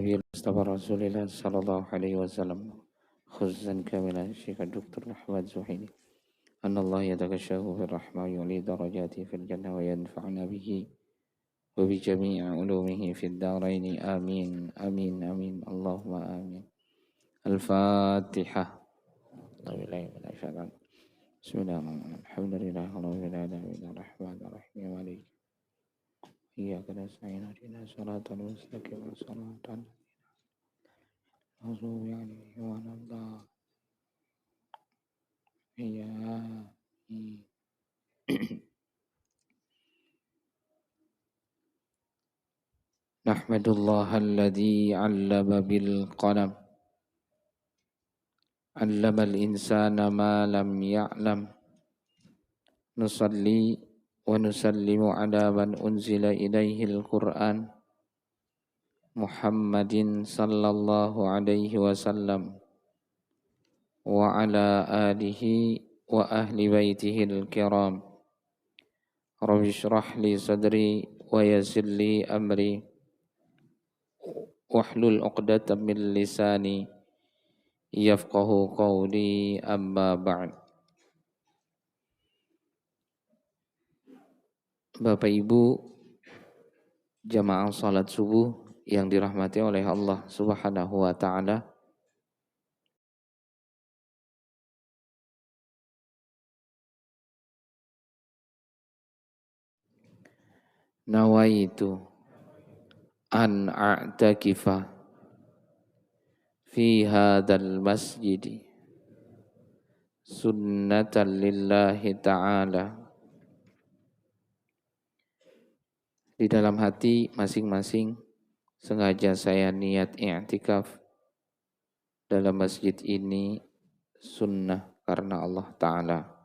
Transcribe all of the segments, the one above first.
النبي المصطفى رسول الله صلى الله عليه وسلم خصوصا كاملا الشيخ الدكتور أحمد زهيري أن الله يتغشاه في الرحمة ويعلي درجاته في الجنة وينفعنا به وبجميع علومه في الدارين آمين آمين آمين اللهم آمين. الفاتحة. بسم الله الرحمن الرحيم الحمد لله رب العالمين الرحمن الرحيم مالك إياك نستعين اهدنا الصراط المستقيم صراط المغضوب عليهم ولا الضالين. نحمد الله الذي علم بالقلم علم الإنسان ما لم يعلم نصلي ونسلم على من أنزل إليه القرآن محمد صلى الله عليه وسلم وعلى آله وأهل بيته الكرام. رب اشرح لي صدري ويسر لي أمري واحلل عقدة من لساني يفقه قولي أما بعد. Bapak Ibu jamaah salat subuh yang dirahmati oleh Allah Subhanahu wa taala. Nawaitu an a'takifa fi hadzal masjid sunnatan lillahi ta'ala. Di dalam hati masing-masing sengaja saya niat i'tikaf dalam masjid ini sunnah karena Allah Ta'ala.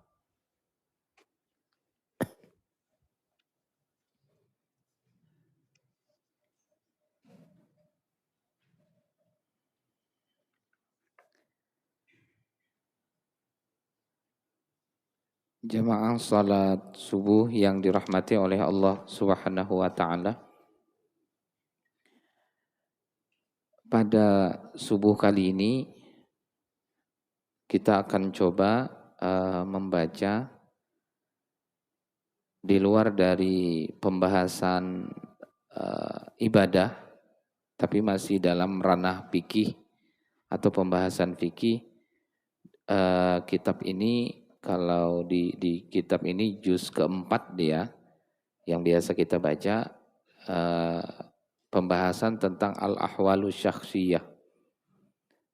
Jamaah salat subuh yang dirahmati oleh Allah Subhanahu wa taala. Pada subuh kali ini kita akan coba membaca di luar dari pembahasan ibadah, tapi masih dalam ranah fikih atau pembahasan fikih. Kitab ini kalau di kitab ini juz keempat dia yang biasa kita baca, pembahasan tentang al-ahwalu syakhsiyah,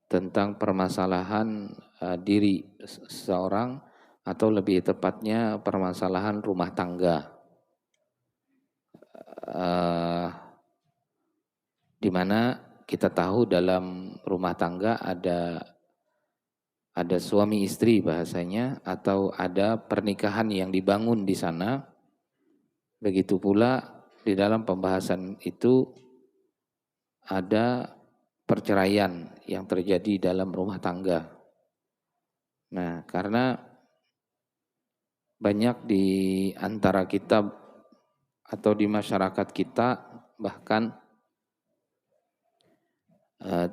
tentang permasalahan diri seseorang atau lebih tepatnya permasalahan rumah tangga, di mana kita tahu dalam rumah tangga ada suami istri bahasanya, atau ada pernikahan yang dibangun di sana. Begitu pula di dalam pembahasan itu ada perceraian yang terjadi dalam rumah tangga. Nah, karena banyak di antara kita atau di masyarakat kita bahkan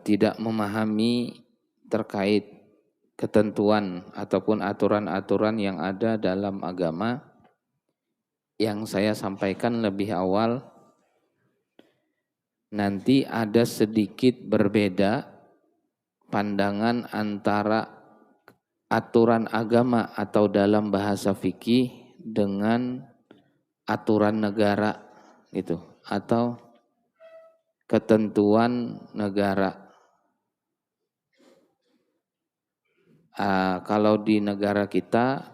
tidak memahami terkait ketentuan ataupun aturan-aturan yang ada dalam agama. Yang saya sampaikan lebih awal, nanti ada sedikit berbeda pandangan antara aturan agama atau dalam bahasa fikih dengan aturan negara gitu, atau ketentuan negara. Kalau di negara kita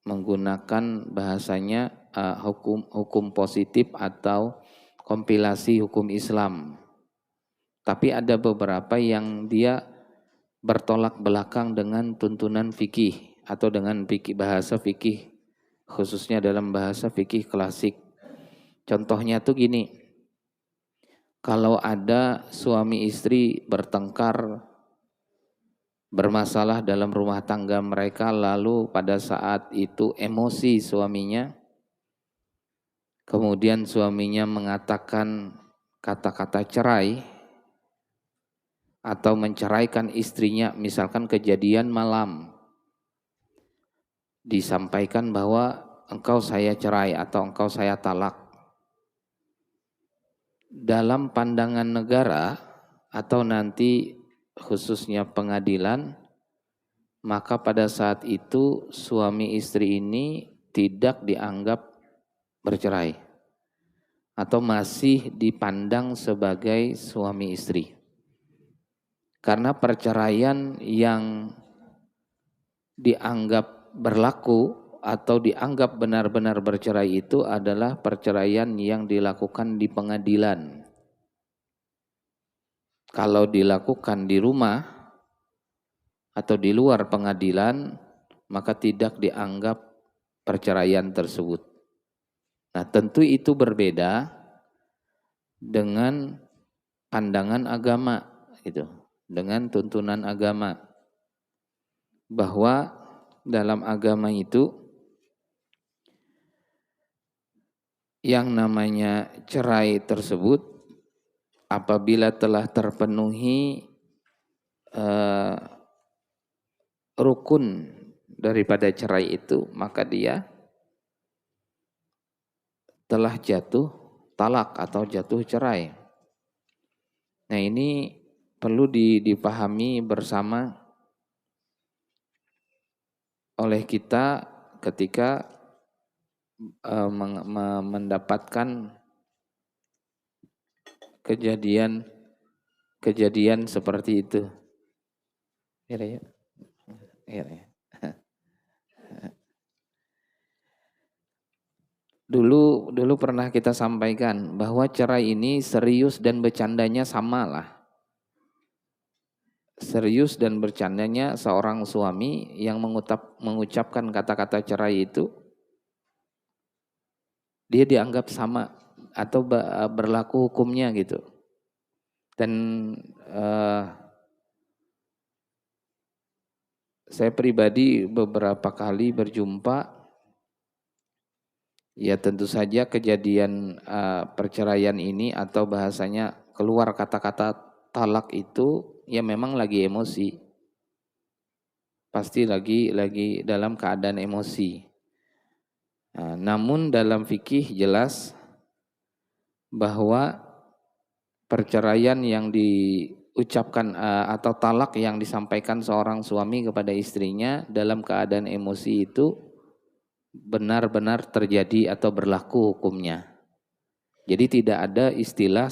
menggunakan bahasanya hukum positif atau kompilasi hukum Islam. Tapi ada beberapa yang dia bertolak belakang dengan tuntunan fikih atau dengan fikih, bahasa fikih, khususnya dalam bahasa fikih klasik. Contohnya tuh gini, kalau ada suami istri bertengkar, bermasalah dalam rumah tangga mereka, lalu pada saat itu emosi suaminya, kemudian suaminya mengatakan kata-kata cerai, atau menceraikan istrinya, misalkan kejadian malam, disampaikan bahwa engkau saya cerai atau engkau saya talak. Dalam pandangan negara atau nanti khususnya pengadilan, maka pada saat itu suami istri ini tidak dianggap bercerai atau masih dipandang sebagai suami istri. Karena perceraian yang dianggap berlaku atau dianggap benar-benar bercerai itu adalah perceraian yang dilakukan di pengadilan. Kalau dilakukan di rumah atau di luar pengadilan, maka tidak dianggap perceraian tersebut. Nah, tentu itu berbeda dengan pandangan agama, gitu, dengan tuntunan agama, bahwa dalam agama itu yang namanya cerai tersebut apabila telah terpenuhi rukun daripada cerai itu, maka dia telah jatuh talak atau jatuh cerai. Nah, ini perlu dipahami bersama oleh kita ketika mendapatkan kejadian seperti itu. Ya. Dulu pernah kita sampaikan bahwa cerai ini serius dan bercandanya sama lah. Serius dan bercandanya seorang suami yang mengucapkan kata-kata cerai itu, dia dianggap sama atau berlaku hukumnya gitu. Dan saya pribadi beberapa kali berjumpa, ya tentu saja kejadian perceraian ini atau bahasanya keluar kata-kata talak itu ya memang lagi emosi. Pasti lagi dalam keadaan emosi. Nah, namun dalam fikih jelas bahwa perceraian yang diucapkan atau talak yang disampaikan seorang suami kepada istrinya dalam keadaan emosi itu benar-benar terjadi atau berlaku hukumnya. Jadi tidak ada istilah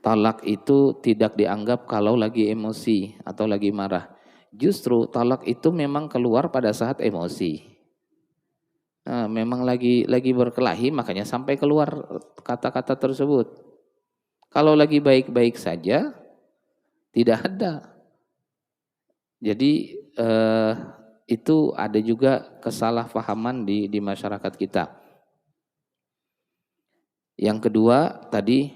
talak itu tidak dianggap kalau lagi emosi atau lagi marah. Justru talak itu memang keluar pada saat emosi. Nah, memang lagi berkelahi makanya sampai keluar kata-kata tersebut. Kalau lagi baik-baik saja tidak ada. Jadi itu ada juga kesalahpahaman di masyarakat kita. Yang kedua tadi,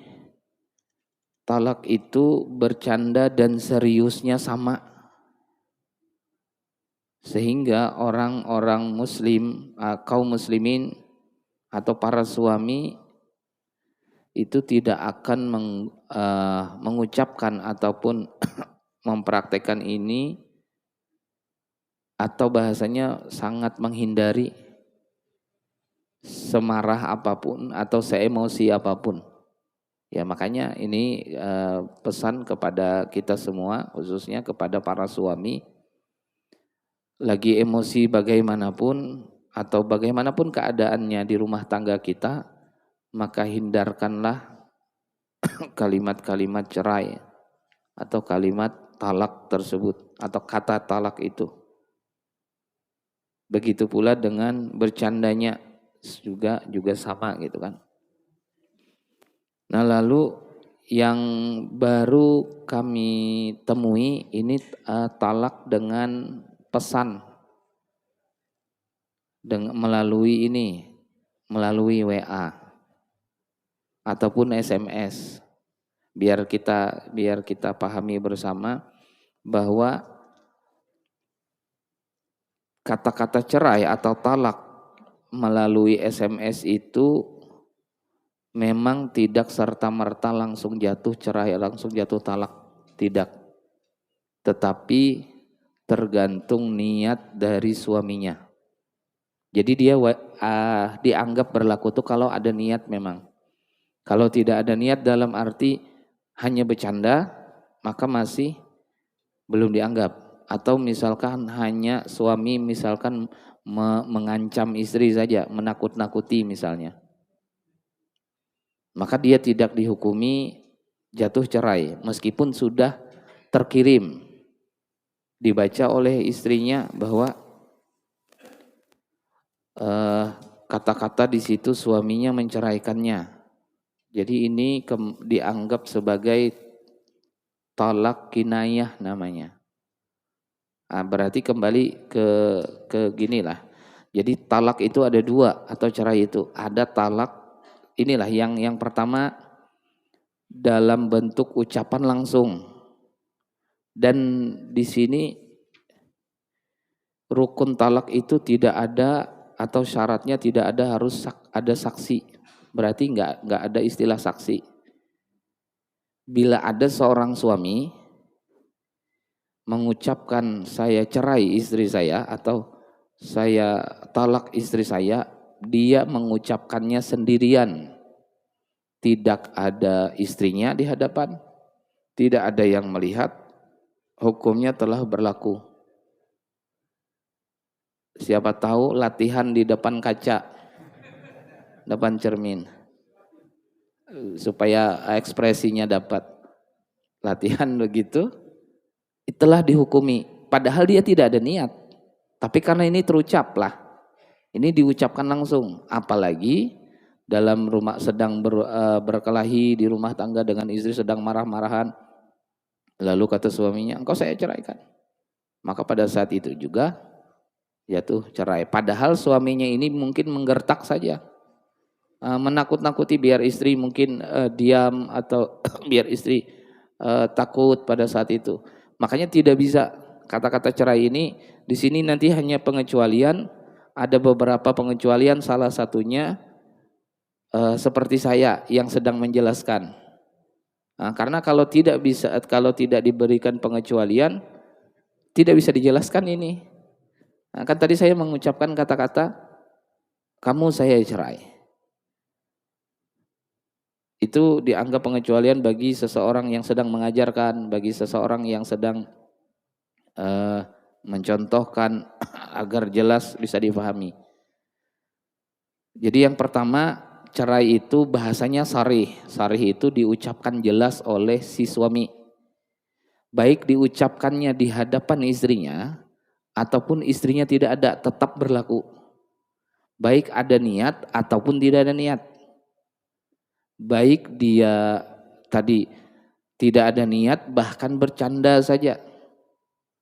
talak itu bercanda dan seriusnya sama. Sehingga orang-orang muslim, kaum muslimin atau para suami itu tidak akan mengucapkan ataupun mempraktekkan ini, atau bahasanya sangat menghindari semarah apapun atau seemosi apapun. Ya makanya ini pesan kepada kita semua, khususnya kepada para suami, lagi emosi bagaimanapun atau bagaimanapun keadaannya di rumah tangga kita, maka hindarkanlah kalimat-kalimat cerai atau kalimat talak tersebut atau kata talak itu. Begitu pula dengan bercandanya juga sama gitu kan. Nah, lalu yang baru kami temui ini talak dengan pesan melalui WA ataupun SMS. Biar kita pahami bersama bahwa kata-kata cerai atau talak melalui SMS itu memang tidak serta-merta langsung jatuh cerai, langsung jatuh talak, tidak. Tetapi tergantung niat dari suaminya. Jadi dia dianggap berlaku tuh kalau ada niat memang. Kalau tidak ada niat dalam arti hanya bercanda, maka masih belum dianggap. Atau misalkan hanya suami misalkan mengancam istri saja, menakut-nakuti misalnya. Maka dia tidak dihukumi jatuh cerai meskipun sudah terkirim dibaca oleh istrinya bahwa kata-kata di situ suaminya menceraikannya. Jadi ini dianggap sebagai talak kinayah namanya. Nah, berarti kembali ke ginilah. Jadi talak itu ada dua atau cerai itu. Ada talak inilah yang pertama dalam bentuk ucapan langsung. Dan di sini rukun talak itu tidak ada atau syaratnya tidak ada, harus ada saksi. Berarti nggak ada istilah saksi. Bila ada seorang suami mengucapkan saya cerai istri saya atau saya talak istri saya, dia mengucapkannya sendirian. Tidak ada istrinya di hadapan, tidak ada yang melihat, hukumnya telah berlaku. Siapa tahu latihan di depan kaca, depan cermin, supaya ekspresinya dapat. Latihan begitu, itulah dihukumi. Padahal dia tidak ada niat. Tapi karena ini terucap lah. Ini diucapkan langsung. Apalagi dalam rumah sedang berkelahi di rumah tangga dengan istri sedang marah-marahan. Lalu kata suaminya, engkau saya ceraikan. Maka pada saat itu juga jatuh cerai. Padahal suaminya ini mungkin menggertak saja. Menakut-nakuti biar istri mungkin diam atau biar istri takut pada saat itu. Makanya tidak bisa kata-kata cerai ini di sini nanti hanya pengecualian, ada beberapa pengecualian, salah satunya seperti saya yang sedang menjelaskan. Nah, karena kalau tidak diberikan pengecualian, tidak bisa dijelaskan ini. Nah, kan tadi saya mengucapkan kata-kata kamu saya cerai. Itu dianggap pengecualian bagi seseorang yang sedang mengajarkan, bagi seseorang yang sedang mencontohkan agar jelas bisa dipahami. Jadi yang pertama, cerai itu bahasanya sarih. Sarih itu diucapkan jelas oleh si suami. Baik diucapkannya di hadapan istrinya, ataupun istrinya tidak ada, tetap berlaku. Baik ada niat ataupun tidak ada niat. Baik dia tadi tidak ada niat, bahkan bercanda saja.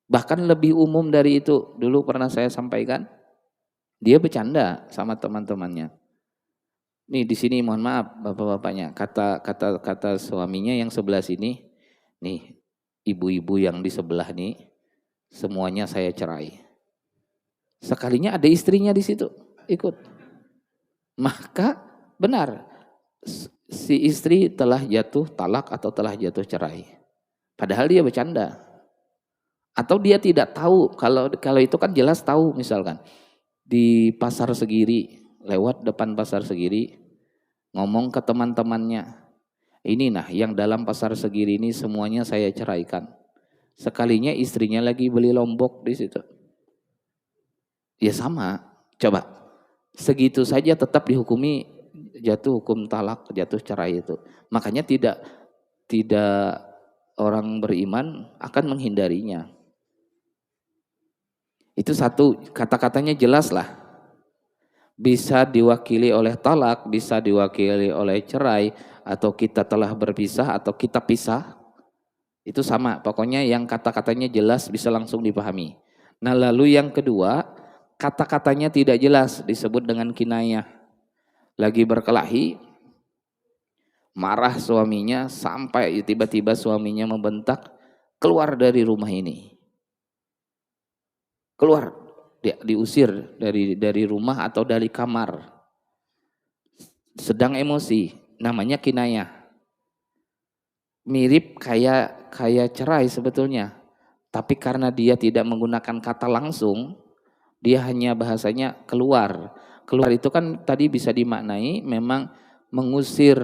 Bahkan lebih umum dari itu. Dulu pernah saya sampaikan, dia bercanda sama teman-temannya. Nih di sini mohon maaf bapak-bapaknya, kata suaminya yang sebelah sini, nih ibu-ibu yang di sebelah nih, semuanya saya cerai. Sekalinya ada istrinya di situ ikut. Maka benar si istri telah jatuh talak atau telah jatuh cerai. Padahal dia bercanda. Atau dia tidak tahu, kalau itu kan jelas tahu, misalkan di pasar Segiri, lewat depan pasar Segiri, ngomong ke teman-temannya, ini nah yang dalam pasar Segiri ini semuanya saya ceraikan. Sekalinya istrinya lagi beli lombok di situ. Ya sama, coba segitu saja tetap dihukumi jatuh hukum talak, jatuh cerai itu. Makanya tidak orang beriman akan menghindarinya. Itu satu, kata-katanya jelas lah. Bisa diwakili oleh talak, bisa diwakili oleh cerai, atau kita telah berpisah, atau kita pisah. Itu sama, pokoknya yang kata-katanya jelas bisa langsung dipahami. Nah lalu yang kedua, kata-katanya tidak jelas, disebut dengan kinayah. Lagi berkelahi, marah suaminya, sampai tiba-tiba suaminya membentak, keluar dari rumah ini. Keluar, diusir dari rumah atau dari kamar. Sedang emosi, namanya kinayah. Mirip kayak cerai sebetulnya. Tapi karena dia tidak menggunakan kata langsung, dia hanya bahasanya keluar. Keluar itu kan tadi bisa dimaknai memang mengusir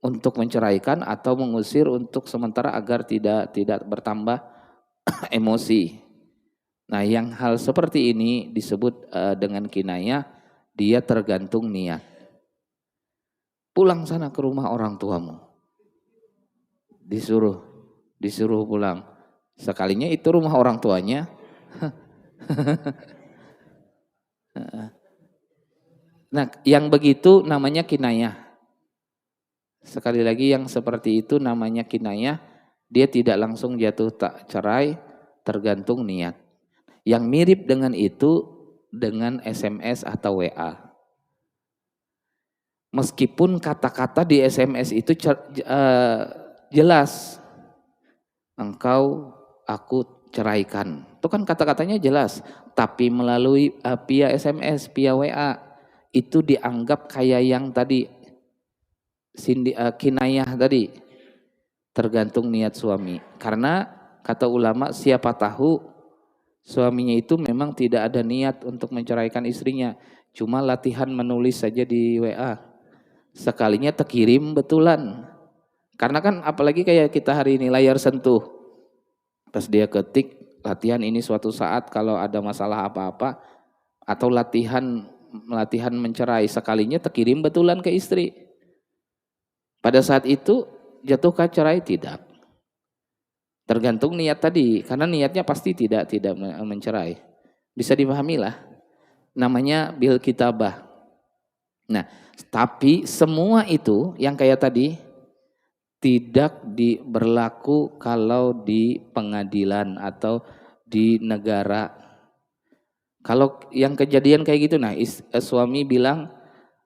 untuk menceraikan atau mengusir untuk sementara agar tidak bertambah emosi. Nah, yang hal seperti ini disebut dengan kinayah, dia tergantung niat. Pulang sana ke rumah orang tuamu. Disuruh pulang. Sekalinya itu rumah orang tuanya. Nah, yang begitu namanya kinayah. Sekali lagi yang seperti itu namanya kinayah, dia tidak langsung jatuh tak cerai, tergantung niat. Yang mirip dengan itu dengan SMS atau WA. Meskipun kata-kata di SMS itu jelas, engkau aku ceraikan. Itu kan kata-katanya jelas, tapi melalui via SMS, via WA itu dianggap kayak yang tadi kinayah tadi, tergantung niat suami. Karena kata ulama siapa tahu suaminya itu memang tidak ada niat untuk menceraikan istrinya, cuma latihan menulis saja di WA. Sekalinya terkirim betulan. Karena kan apalagi kayak kita hari ini layar sentuh. Pas dia ketik latihan ini suatu saat kalau ada masalah apa-apa atau latihan mencerai, sekalinya terkirim betulan ke istri. Pada saat itu jatuhkah cerai? Tidak. Tergantung niat tadi, karena niatnya pasti tidak mencerai. Bisa dipahami lah. Namanya bil kitabah. Nah, tapi semua itu yang kayak tadi tidak berlaku kalau di pengadilan atau di negara. Kalau yang kejadian kayak gitu, nah suami bilang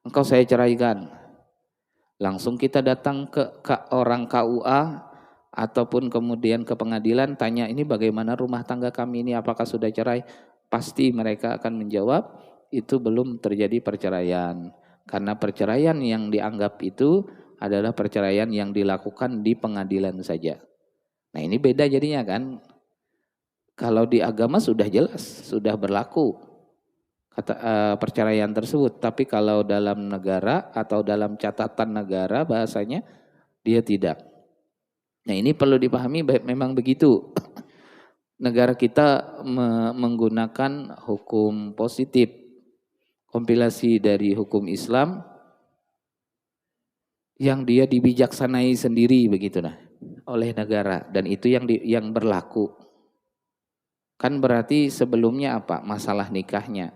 engkau saya ceraikan, langsung kita datang ke orang KUA ataupun kemudian ke pengadilan, tanya ini bagaimana rumah tangga kami ini, apakah sudah cerai? Pasti mereka akan menjawab itu belum terjadi perceraian. Karena perceraian yang dianggap itu adalah perceraian yang dilakukan di pengadilan saja. Nah ini beda jadinya kan. Kalau di agama sudah jelas, sudah berlaku perceraian tersebut. Tapi kalau dalam negara atau dalam catatan negara bahasanya dia tidak. Nah ini perlu dipahami memang begitu. Negara kita menggunakan hukum positif. Kompilasi dari hukum Islam yang dia dibijaksanai sendiri begitu nah oleh negara, dan itu yang berlaku. Kan berarti sebelumnya apa? Masalah nikahnya.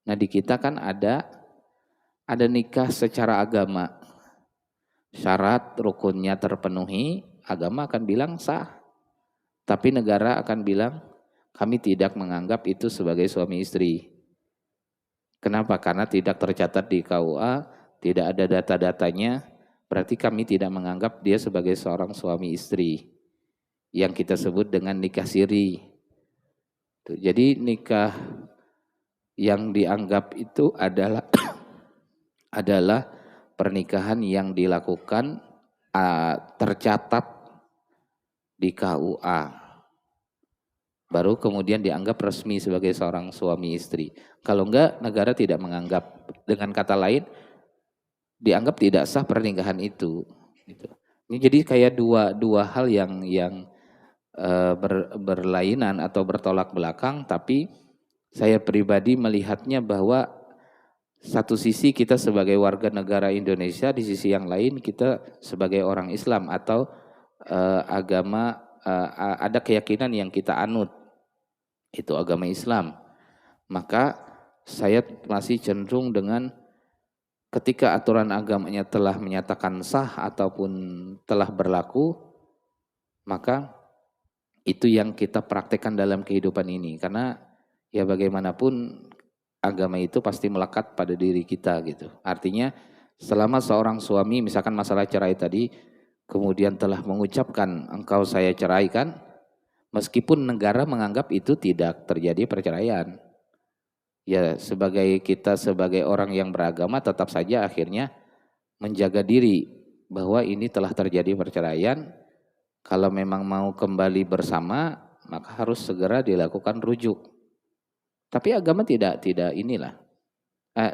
Nah di kita kan ada nikah secara agama. Syarat rukunnya terpenuhi, agama akan bilang sah. Tapi negara akan bilang kami tidak menganggap itu sebagai suami istri. Kenapa? Karena tidak tercatat di KUA, tidak ada data-datanya, berarti kami tidak menganggap dia sebagai seorang suami istri. Yang kita sebut dengan nikah siri. Jadi nikah yang dianggap itu adalah pernikahan yang dilakukan tercatat di KUA. Baru kemudian dianggap resmi sebagai seorang suami istri. Kalau enggak, negara tidak menganggap. Dengan kata lain, dianggap tidak sah pernikahan itu. Gitu. Ini jadi kayak dua hal yang berlainan atau bertolak belakang. Tapi saya pribadi melihatnya bahwa satu sisi kita sebagai warga negara Indonesia, di sisi yang lain kita sebagai orang Islam atau agama, ada keyakinan yang kita anut, itu agama Islam. Maka saya masih cenderung dengan ketika aturan agamanya telah menyatakan sah ataupun telah berlaku, maka itu yang kita praktekkan dalam kehidupan ini. Karena ya bagaimanapun agama itu pasti melekat pada diri kita gitu. Artinya selama seorang suami misalkan masalah cerai tadi, kemudian telah mengucapkan engkau saya ceraikan, meskipun negara menganggap itu tidak terjadi perceraian. Ya sebagai kita sebagai orang yang beragama tetap saja akhirnya menjaga diri bahwa ini telah terjadi perceraian. Kalau memang mau kembali bersama, maka harus segera dilakukan rujuk. Tapi agama tidak inilah.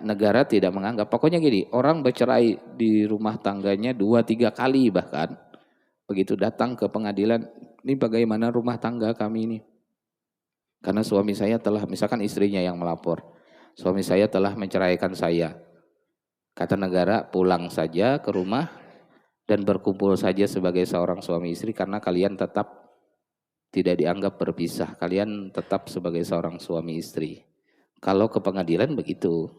Negara tidak menganggap. Pokoknya gini, orang bercerai di rumah tangganya 2-3 kali bahkan. Begitu datang ke pengadilan, ini bagaimana rumah tangga kami ini? Karena suami saya telah, misalkan istrinya yang melapor, suami saya telah menceraikan saya. Kata negara, pulang saja ke rumah dan berkumpul saja sebagai seorang suami istri karena kalian tetap tidak dianggap berpisah. Kalian tetap sebagai seorang suami istri. Kalau ke pengadilan begitu.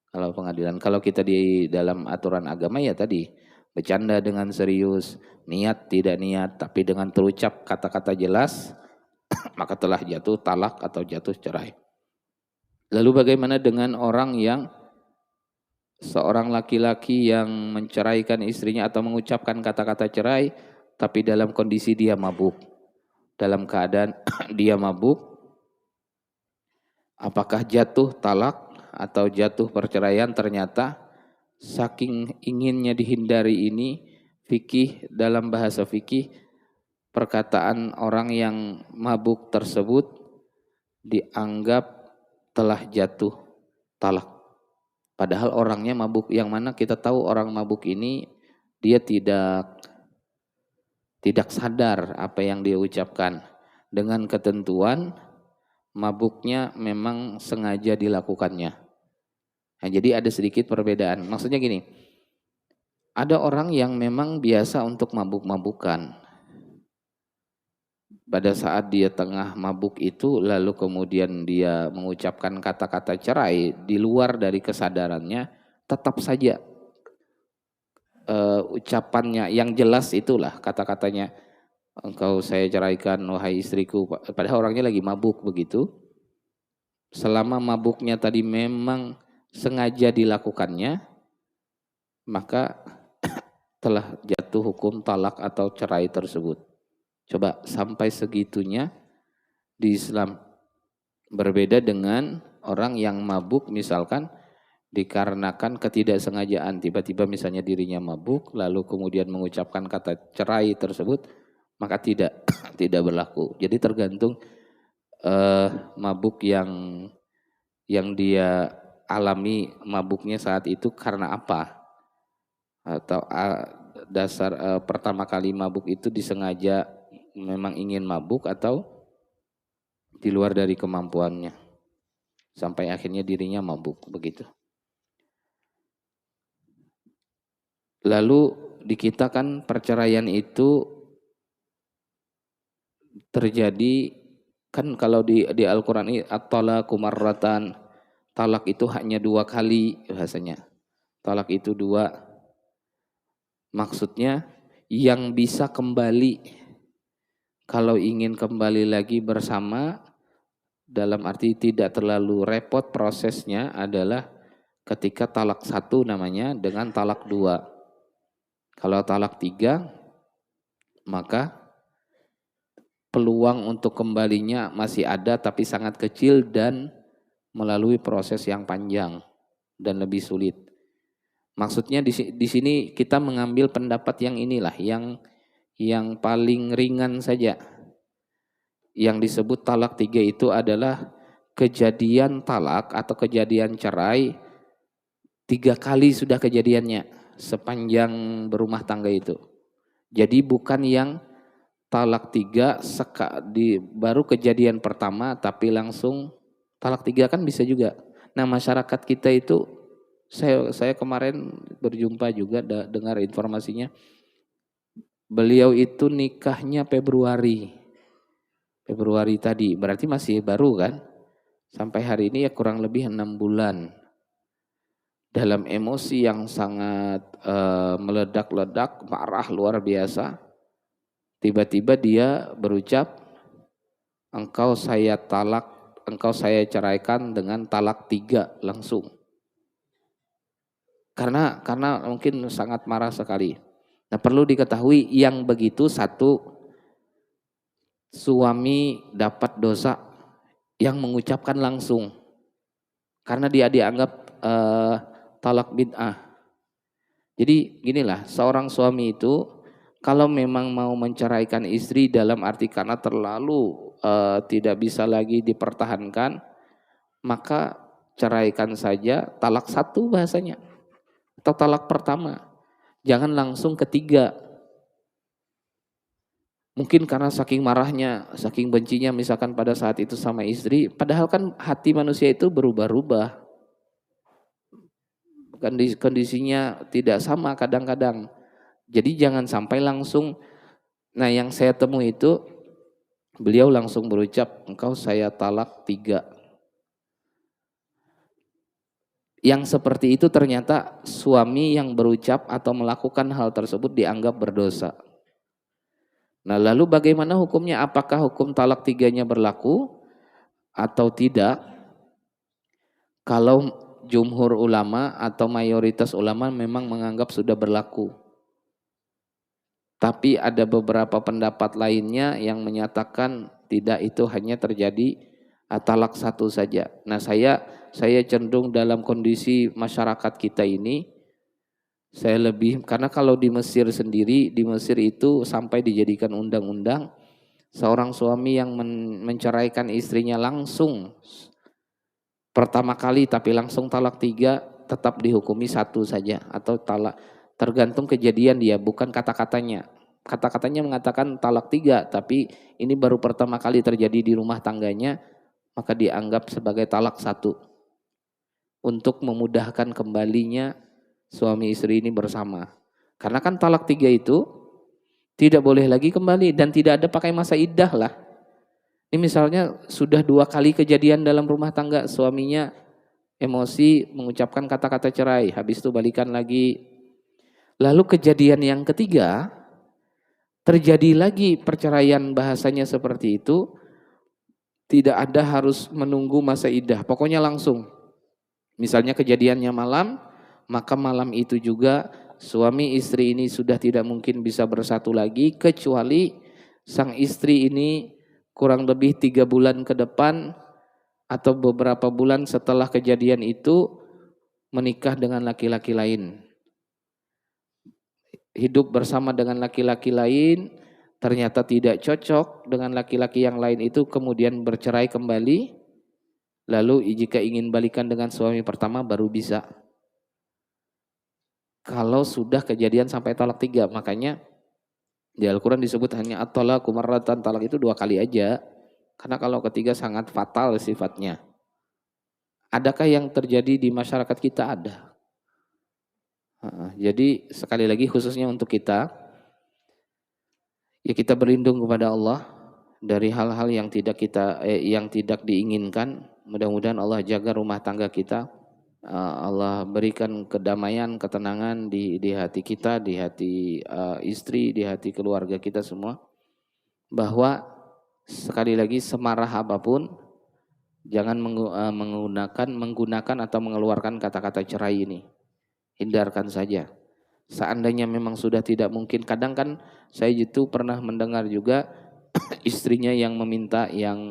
Kalau pengadilan, kalau kita di dalam aturan agama ya tadi, bercanda dengan serius, niat tidak niat, tapi dengan terucap kata-kata jelas, maka telah jatuh talak atau jatuh cerai. Lalu bagaimana dengan orang yang seorang laki-laki yang menceraikan istrinya atau mengucapkan kata-kata cerai, tapi dalam kondisi dia mabuk. Dalam keadaan dia mabuk, apakah jatuh talak atau jatuh perceraian? Ternyata saking inginnya dihindari ini, fikih, dalam bahasa fikih, perkataan orang yang mabuk tersebut dianggap telah jatuh talak. Padahal orangnya mabuk, yang mana kita tahu orang mabuk ini dia tidak sadar apa yang dia ucapkan. Dengan ketentuan mabuknya memang sengaja dilakukannya. Nah, jadi ada sedikit perbedaan. Maksudnya gini, ada orang yang memang biasa untuk mabuk-mabukan. Pada saat dia tengah mabuk itu, lalu kemudian dia mengucapkan kata-kata cerai di luar dari kesadarannya, tetap saja ucapannya yang jelas itulah kata-katanya, engkau saya ceraikan wahai istriku, padahal orangnya lagi mabuk begitu. Selama mabuknya tadi memang sengaja dilakukannya, maka telah jatuh hukum talak atau cerai tersebut. Coba sampai segitunya di Islam. Berbeda dengan orang yang mabuk misalkan dikarenakan ketidaksengajaan, tiba-tiba misalnya dirinya mabuk lalu kemudian mengucapkan kata cerai tersebut, maka tidak berlaku. Jadi tergantung mabuk yang dia alami, mabuknya saat itu karena apa, atau dasar pertama kali mabuk itu disengaja memang ingin mabuk atau di luar dari kemampuannya sampai akhirnya dirinya mabuk begitu. Lalu di kita kan perceraian itu terjadi kan, kalau di Al-Qur'an ini at-talaqu marratan, talak itu hanya 2 kali bahasanya. Talak itu 2. Maksudnya yang bisa kembali, kalau ingin kembali lagi bersama dalam arti tidak terlalu repot prosesnya adalah ketika talak 1 namanya dengan talak 2. Kalau talak 3 maka peluang untuk kembalinya masih ada tapi sangat kecil dan melalui proses yang panjang dan lebih sulit. Maksudnya di sini kita mengambil pendapat yang inilah yang paling ringan saja. Yang disebut talak 3 itu adalah kejadian talak atau kejadian cerai 3 kali sudah kejadiannya sepanjang berumah tangga itu. Jadi bukan yang talak 3 baru kejadian pertama tapi langsung talak 3, kan bisa juga. Nah, masyarakat kita itu, saya kemarin berjumpa juga dengar informasinya, beliau itu nikahnya Februari tadi, berarti masih baru kan, sampai hari ini ya kurang lebih 6 bulan. Dalam emosi yang sangat meledak-ledak, marah luar biasa, tiba-tiba dia berucap, engkau saya ceraikan dengan talak 3 langsung. Karena mungkin sangat marah sekali. Nah, perlu diketahui yang begitu, satu, suami dapat dosa yang mengucapkan langsung. Karena dia dianggap talak bid'ah. Jadi ginilah, seorang suami itu kalau memang mau menceraikan istri dalam arti karena terlalu tidak bisa lagi dipertahankan, maka ceraikan saja, talak satu bahasanya, atau talak pertama. Jangan langsung ketiga. Mungkin karena saking marahnya, saking bencinya misalkan pada saat itu sama istri, padahal kan hati manusia itu berubah-ubah. Kondisinya tidak sama kadang-kadang. Jadi jangan sampai langsung, nah yang saya temui itu, beliau langsung berucap, engkau saya talak 3. Yang seperti itu ternyata suami yang berucap atau melakukan hal tersebut dianggap berdosa. Nah lalu bagaimana hukumnya? Apakah hukum talak 3-nya berlaku atau tidak? Kalau jumhur ulama atau mayoritas ulama memang menganggap sudah berlaku. Tapi ada beberapa pendapat lainnya yang menyatakan tidak, itu hanya terjadi talak 1 saja. Nah saya cenderung dalam kondisi masyarakat kita ini, saya lebih, karena kalau di Mesir sendiri, di Mesir itu sampai dijadikan undang-undang, seorang suami yang menceraikan istrinya langsung pertama kali tapi langsung talak 3 tetap dihukumi 1 saja atau talak, tergantung kejadian dia, bukan kata-katanya. Kata-katanya mengatakan talak 3, tapi ini baru pertama kali terjadi di rumah tangganya, maka dianggap sebagai talak 1 untuk memudahkan kembalinya suami istri ini bersama. Karena kan talak 3 itu tidak boleh lagi kembali dan tidak ada pakai masa iddah lah. Ini misalnya sudah 2 kali kejadian dalam rumah tangga, suaminya emosi mengucapkan kata-kata cerai, habis itu balikan lagi. Lalu kejadian yang ketiga, terjadi lagi perceraian, bahasanya seperti itu, tidak ada harus menunggu masa iddah, pokoknya langsung. Misalnya kejadiannya malam, maka malam itu juga suami istri ini sudah tidak mungkin bisa bersatu lagi, kecuali sang istri ini kurang lebih 3 bulan ke depan atau beberapa bulan setelah kejadian itu menikah dengan laki-laki lain. Hidup bersama dengan laki-laki lain, ternyata tidak cocok dengan laki-laki yang lain itu, kemudian bercerai kembali. Lalu jika ingin balikan dengan suami pertama baru bisa. Kalau sudah kejadian sampai talak 3, makanya di Al-Quran disebut hanya at-talaqu marratan, talak itu 2 kali aja. Karena kalau ketiga sangat fatal sifatnya. Adakah yang terjadi di masyarakat kita? Ada. Jadi sekali lagi khususnya untuk kita, ya kita berlindung kepada Allah dari hal-hal yang tidak diinginkan. Mudah-mudahan Allah jaga rumah tangga kita. Allah berikan kedamaian, ketenangan di hati kita, di hati istri, di hati keluarga kita semua. Bahwa sekali lagi semarah apapun, jangan menggunakan atau mengeluarkan kata-kata cerai ini. Hindarkan saja. Seandainya memang sudah tidak mungkin, kadang kan saya itu pernah mendengar juga istrinya yang meminta, yang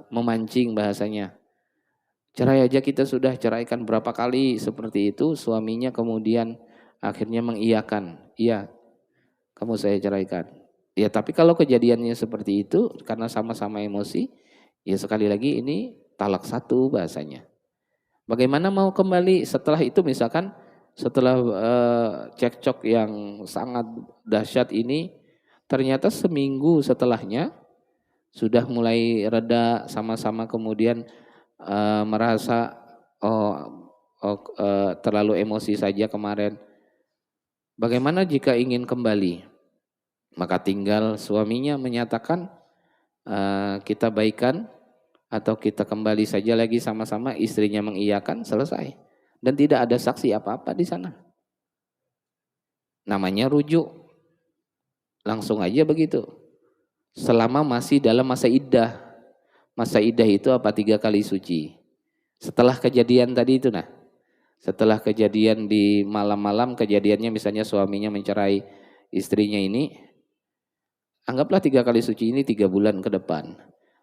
memancing bahasanya. Cerai aja kita sudah ceraikan berapa kali seperti itu, suaminya kemudian akhirnya mengiyakan, iya kamu saya ceraikan. Ya tapi kalau kejadiannya seperti itu karena sama-sama emosi, ya sekali lagi ini talak 1 bahasanya. Bagaimana mau kembali setelah itu, misalkan setelah cekcok yang sangat dahsyat ini, ternyata seminggu setelahnya sudah mulai reda sama-sama, kemudian merasa terlalu emosi saja kemarin. Bagaimana jika ingin kembali? Maka tinggal suaminya menyatakan kita baikan atau kita kembali saja lagi sama-sama, istrinya mengiyakan, selesai. Dan tidak ada saksi apa-apa di sana. Namanya rujuk. Langsung aja begitu. Selama masih dalam masa iddah. Masa iddah itu apa? 3 kali suci. Setelah kejadian tadi itu setelah kejadian di malam-malam, kejadiannya misalnya suaminya mencerai istrinya ini, anggaplah 3 kali suci ini 3 bulan ke depan.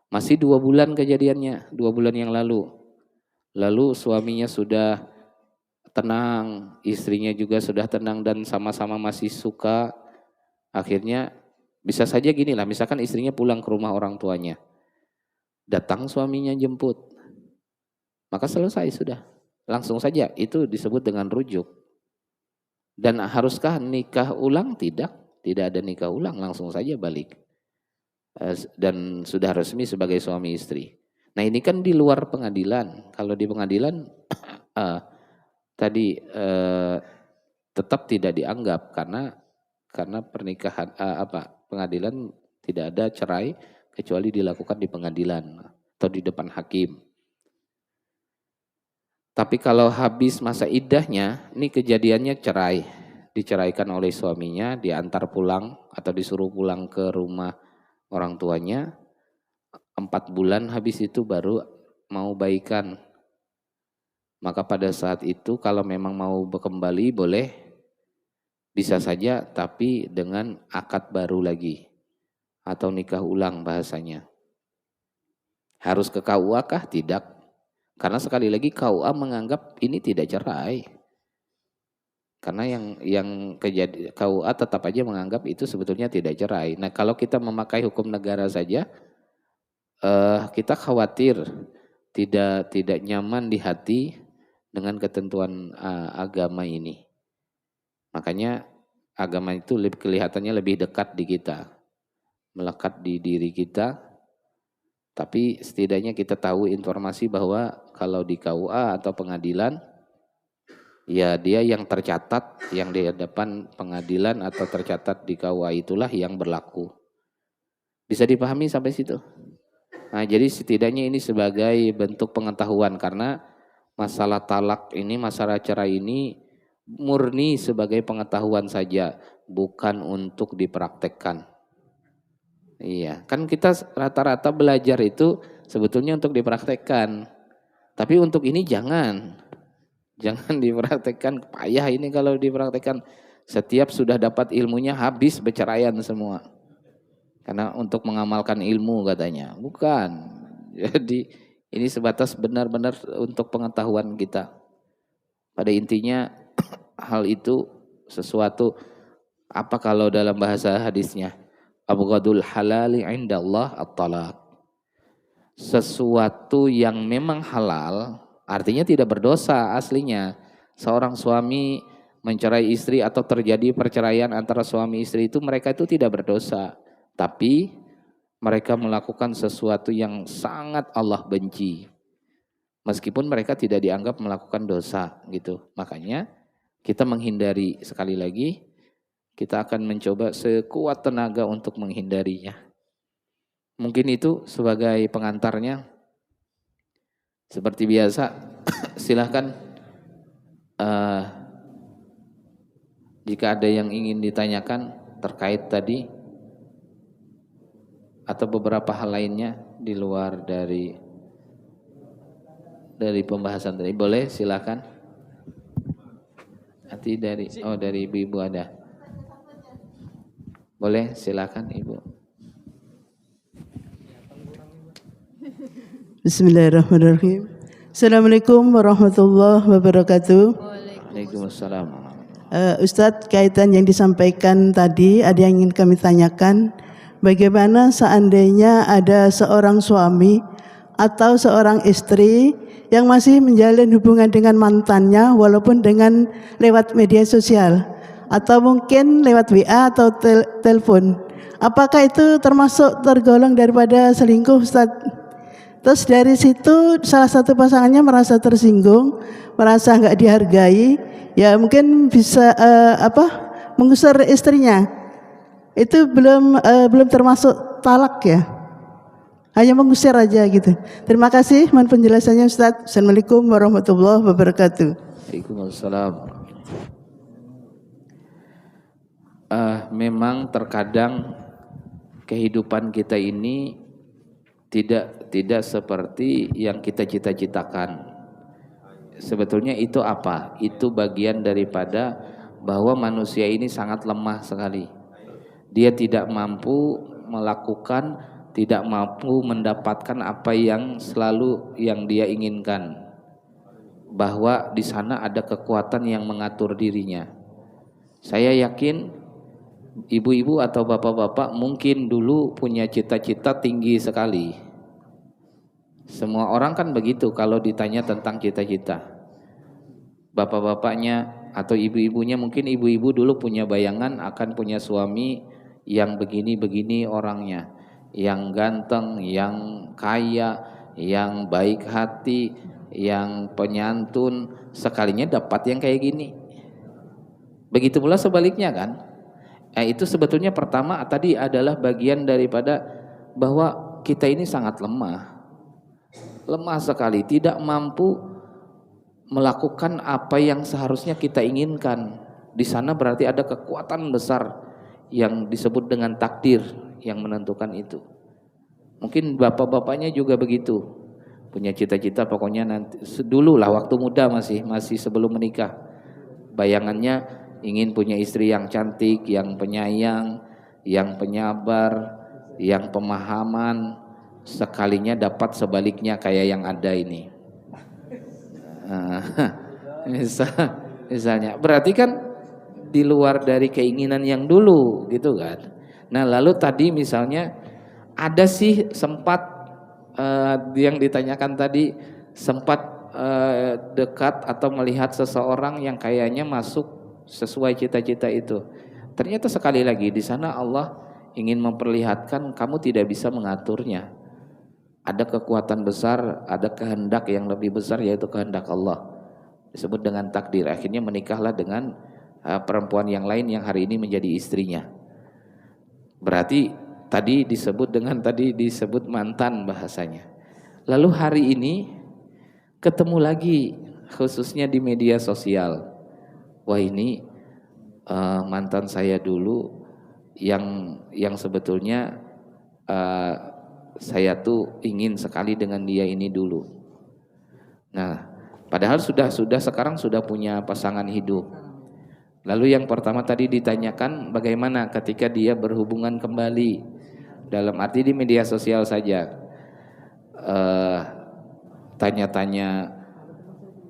Masih 2 bulan kejadiannya, 2 bulan yang lalu. Lalu suaminya sudah tenang, istrinya juga sudah tenang dan sama-sama masih suka, akhirnya bisa saja gini lah, misalkan istrinya pulang ke rumah orang tuanya, datang suaminya jemput, maka selesai sudah, langsung saja, itu disebut dengan rujuk. Dan haruskah nikah ulang? Tidak, tidak ada nikah ulang, langsung saja balik. Dan sudah resmi sebagai suami istri. Nah ini kan di luar pengadilan, kalau di pengadilan tadi tetap tidak dianggap karena pernikahan pengadilan tidak ada cerai kecuali dilakukan di pengadilan atau di depan hakim. Tapi kalau habis masa iddahnya, ini kejadiannya cerai, diceraikan oleh suaminya, diantar pulang atau disuruh pulang ke rumah orang tuanya, 4 bulan habis itu baru mau baikan. Maka pada saat itu kalau memang mau kembali boleh, bisa saja, tapi dengan akad baru lagi atau nikah ulang bahasanya. Harus ke KUA kah? Tidak. Karena sekali lagi KUA menganggap ini tidak cerai. Karena yang KUA tetap aja menganggap itu sebetulnya tidak cerai. Nah kalau kita memakai hukum negara saja, kita khawatir tidak nyaman di hati dengan ketentuan agama ini. Makanya agama itu kelihatannya lebih dekat di kita, melekat di diri kita. Tapi setidaknya kita tahu informasi bahwa kalau di KUA atau pengadilan, ya dia yang tercatat, yang di hadapan pengadilan atau tercatat di KUA itulah yang berlaku. Bisa dipahami sampai situ? Nah jadi setidaknya ini sebagai bentuk pengetahuan, karena masalah talak ini, masalah cerai ini murni sebagai pengetahuan saja, bukan untuk dipraktekkan. Iya, kan kita rata-rata belajar itu sebetulnya untuk dipraktekkan. Tapi untuk ini jangan dipraktekkan, payah ini kalau dipraktekkan. Setiap sudah dapat ilmunya habis berceraian semua. Karena untuk mengamalkan ilmu katanya, bukan. Jadi ini sebatas benar-benar untuk pengetahuan kita. Pada intinya hal itu sesuatu, apa kalau dalam bahasa hadisnya? Abghadul halali indallah at-talaq. Sesuatu yang memang halal artinya tidak berdosa aslinya. Seorang suami mencerai istri atau terjadi perceraian antara suami istri itu, mereka itu tidak berdosa. Tapi mereka melakukan sesuatu yang sangat Allah benci. Meskipun mereka tidak dianggap melakukan dosa gitu. Makanya kita menghindari, sekali lagi kita akan mencoba sekuat tenaga untuk menghindarinya. Mungkin itu sebagai pengantarnya. Seperti biasa, silahkan jika ada yang ingin ditanyakan terkait tadi atau beberapa hal lainnya di luar dari pembahasan tadi, boleh silahkan. Nanti dari ibu-ibu ada. Boleh, silakan Ibu. Bismillahirrahmanirrahim. Assalamualaikum warahmatullahi wabarakatuh. Waalaikumsalam. Ustadz, kaitan yang disampaikan tadi, ada yang ingin kami tanyakan. Bagaimana seandainya ada seorang suami atau seorang istri yang masih menjalin hubungan dengan mantannya walaupun dengan lewat media sosial, atau mungkin lewat WA atau telepon. Apakah itu termasuk tergolong daripada selingkuh, Ustaz? Terus dari situ salah satu pasangannya merasa tersinggung, merasa nggak dihargai, ya mungkin bisa mengusir istrinya. Itu belum termasuk talak ya? Hanya mengusir aja gitu. Terima kasih mohon penjelasannya, Ustaz. Assalamualaikum warahmatullahi wabarakatuh. Waalaikumsalam. Memang terkadang kehidupan kita ini tidak seperti yang kita cita-citakan. Sebetulnya itu apa? Itu bagian daripada bahwa manusia ini sangat lemah sekali. Dia tidak mampu melakukan, tidak mampu mendapatkan apa yang selalu yang dia inginkan. bahwa di sana ada kekuatan yang mengatur dirinya. Saya yakin ibu-ibu atau bapak-bapak mungkin dulu punya cita-cita tinggi sekali. Semua orang kan begitu kalau ditanya tentang cita-cita. Bapak-bapaknya atau ibu-ibunya, mungkin ibu-ibu dulu punya bayangan akan punya suami yang begini-begini orangnya, yang ganteng, yang kaya, yang baik hati, yang penyantun, sekalinya dapat yang kayak gini. Begitu pula sebaliknya kan. Itu sebetulnya pertama tadi adalah bagian daripada bahwa kita ini sangat lemah sekali, tidak mampu melakukan apa yang seharusnya kita inginkan. Di sana berarti ada kekuatan besar yang disebut dengan takdir yang menentukan itu. Mungkin bapak-bapaknya juga begitu, punya cita-cita pokoknya nanti dulu lah waktu muda masih sebelum menikah, bayangannya ingin punya istri yang cantik, yang penyayang, yang penyabar, yang pemahaman, sekalinya dapat sebaliknya kayak yang ada ini. Misalnya berarti kan di luar dari keinginan yang dulu gitu kan. Nah lalu tadi misalnya ada sih sempat yang ditanyakan tadi, sempat dekat atau melihat seseorang yang kayaknya masuk sesuai cita-cita itu. Ternyata sekali lagi di sana Allah ingin memperlihatkan kamu tidak bisa mengaturnya. Ada kekuatan besar, ada kehendak yang lebih besar, yaitu kehendak Allah. Disebut dengan takdir. Akhirnya menikahlah dengan perempuan yang lain yang hari ini menjadi istrinya. Berarti tadi disebut mantan bahasanya. Lalu hari ini ketemu lagi khususnya di media sosial. Wah ini mantan saya dulu yang sebetulnya saya tuh ingin sekali dengan dia ini dulu. Nah, padahal sudah sekarang sudah punya pasangan hidup. Lalu yang pertama tadi ditanyakan bagaimana ketika dia berhubungan kembali, dalam arti di media sosial saja. Tanya-tanya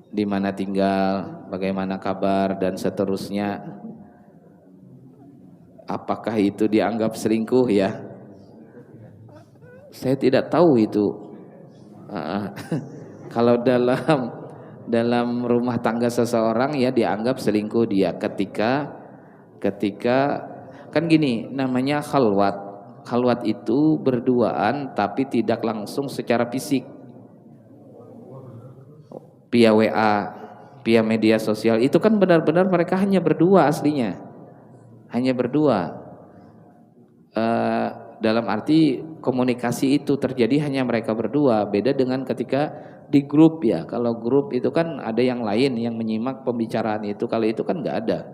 di mana tinggal, bagaimana kabar dan seterusnya. Apakah itu dianggap selingkuh ya? Saya tidak tahu itu. Kalau dalam rumah tangga seseorang ya dianggap selingkuh dia ketika kan gini, namanya khalwat. Khalwat itu berduaan tapi tidak langsung secara fisik. Via WA, via media sosial itu kan benar-benar mereka hanya berdua aslinya. Hanya berdua. Dalam arti komunikasi itu terjadi hanya mereka berdua. Beda dengan ketika di grup ya. Kalau grup itu kan ada yang lain yang menyimak pembicaraan itu. Kalau itu kan nggak ada.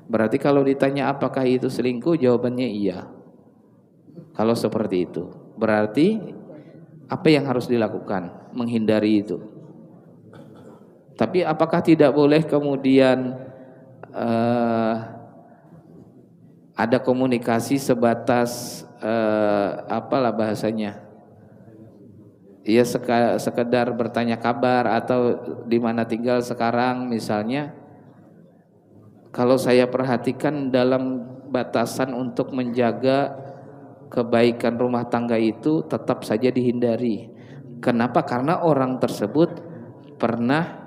Berarti kalau ditanya apakah itu selingkuh, jawabannya iya. Kalau seperti itu, berarti apa yang harus dilakukan? Menghindari itu. Tapi apakah tidak boleh kemudian ada komunikasi sebatas apalah bahasanya, ya sekedar bertanya kabar atau di mana tinggal sekarang misalnya. Kalau saya perhatikan dalam batasan untuk menjaga kebaikan rumah tangga itu tetap saja dihindari. Kenapa? Karena orang tersebut pernah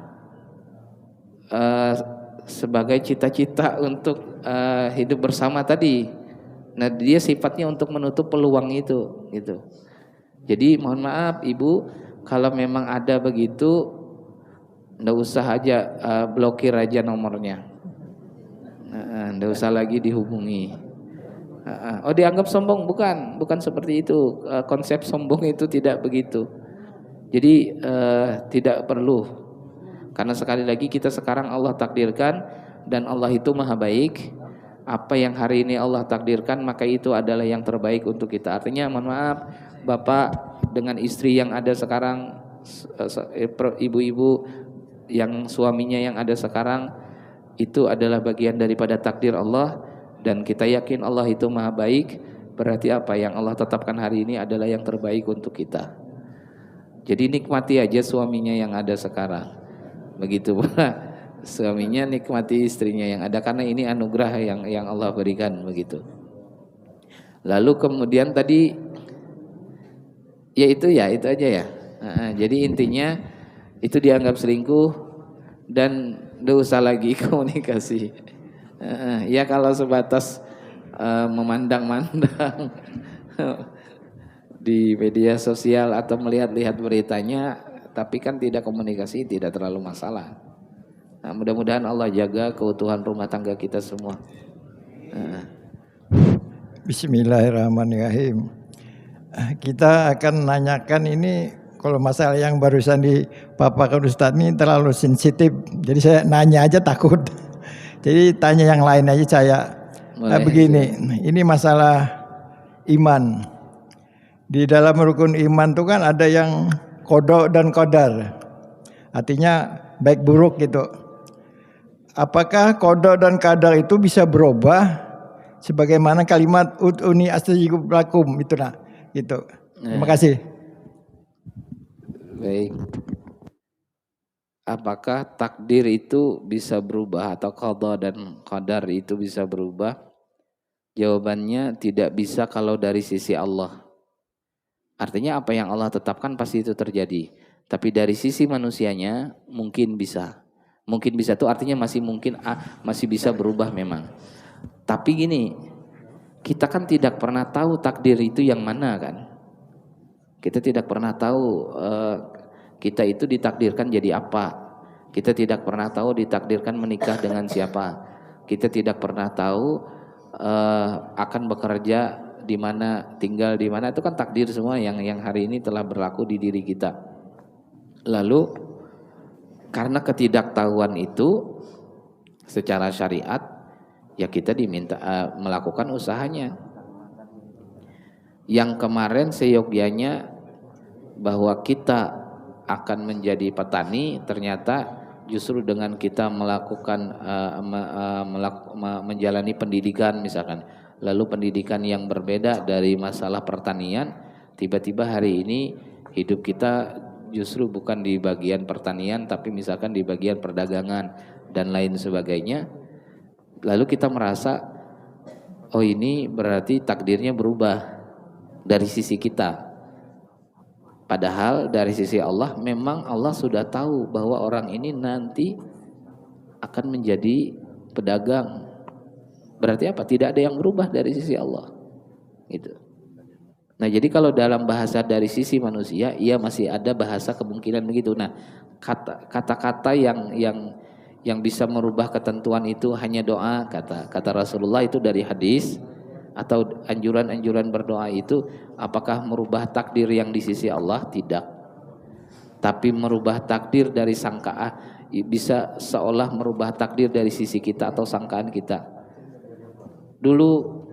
sebagai cita-cita untuk hidup bersama tadi. Nah, dia sifatnya untuk menutup peluang itu, gitu. Jadi mohon maaf Ibu, kalau memang ada begitu, nggak usah aja blokir aja nomornya, nggak usah lagi dihubungi. Oh dianggap sombong? Bukan seperti itu. Konsep sombong itu tidak begitu. Jadi tidak perlu. Karena sekali lagi kita sekarang Allah takdirkan dan Allah itu maha baik. Apa yang hari ini Allah takdirkan maka itu adalah yang terbaik untuk kita. Artinya mohon maaf Bapak dengan istri yang ada sekarang, ibu-ibu yang suaminya yang ada sekarang, itu adalah bagian daripada takdir Allah. Dan kita yakin Allah itu maha baik. Berarti apa yang Allah tetapkan hari ini adalah yang terbaik untuk kita. Jadi nikmati aja suaminya yang ada sekarang. Begitu pula suaminya nikmati istrinya yang ada, karena ini anugerah yang Allah berikan begitu. Lalu kemudian tadi ya itu aja ya. Jadi intinya itu dianggap selingkuh dan tidak usah lagi komunikasi. Ya kalau sebatas memandang-mandang di media sosial atau melihat-lihat beritanya, tapi kan tidak komunikasi, tidak terlalu masalah. Nah, mudah-mudahan Allah jaga keutuhan rumah tangga kita semua. Bismillahirrahmanirrahim. Kita akan nanyakan ini, kalau masalah yang barusan dipaparkan Ustadz ini terlalu sensitif, jadi saya nanya aja takut. Jadi tanya yang lain aja saya. Begini, ini masalah iman. Di dalam rukun iman itu kan ada yang qada dan qadar, artinya baik buruk gitu. Apakah qada dan qadar itu bisa berubah sebagaimana kalimat ud'uni astajib lakum itu nah gitu. Terima kasih. Baik. Apakah takdir itu bisa berubah atau qada dan qadar itu bisa berubah? Jawabannya tidak bisa kalau dari sisi Allah. Artinya apa yang Allah tetapkan pasti itu terjadi. Tapi dari sisi manusianya mungkin bisa. Mungkin bisa itu artinya masih mungkin, masih bisa berubah memang. Tapi gini, kita kan tidak pernah tahu takdir itu yang mana kan. Kita tidak pernah tahu kita itu ditakdirkan jadi apa. Kita tidak pernah tahu ditakdirkan menikah dengan siapa. Kita tidak pernah tahu akan bekerja di mana, tinggal di mana. Itu kan takdir semua yang hari ini telah berlaku di diri kita. Lalu karena ketidaktahuan itu secara syariat, ya kita diminta melakukan usahanya. Yang kemarin seyogyanya bahwa kita akan menjadi petani, ternyata justru dengan kita melakukan menjalani pendidikan misalkan, lalu pendidikan yang berbeda dari masalah pertanian, tiba-tiba hari ini hidup kita justru bukan di bagian pertanian tapi misalkan di bagian perdagangan dan lain sebagainya. Lalu kita merasa, oh ini berarti takdirnya berubah dari sisi kita. Padahal dari sisi Allah memang Allah sudah tahu bahwa orang ini nanti akan menjadi pedagang. Berarti apa? Tidak ada yang berubah dari sisi Allah. Gitu. Nah, jadi kalau dalam bahasa dari sisi manusia, ia masih ada bahasa kemungkinan begitu. Nah, kata-kata yang bisa merubah ketentuan itu hanya doa, kata Rasulullah itu dari hadis, atau anjuran-anjuran berdoa itu apakah merubah takdir yang di sisi Allah? Tidak. Tapi merubah takdir dari sangkaan, bisa seolah merubah takdir dari sisi kita atau sangkaan kita. Dulu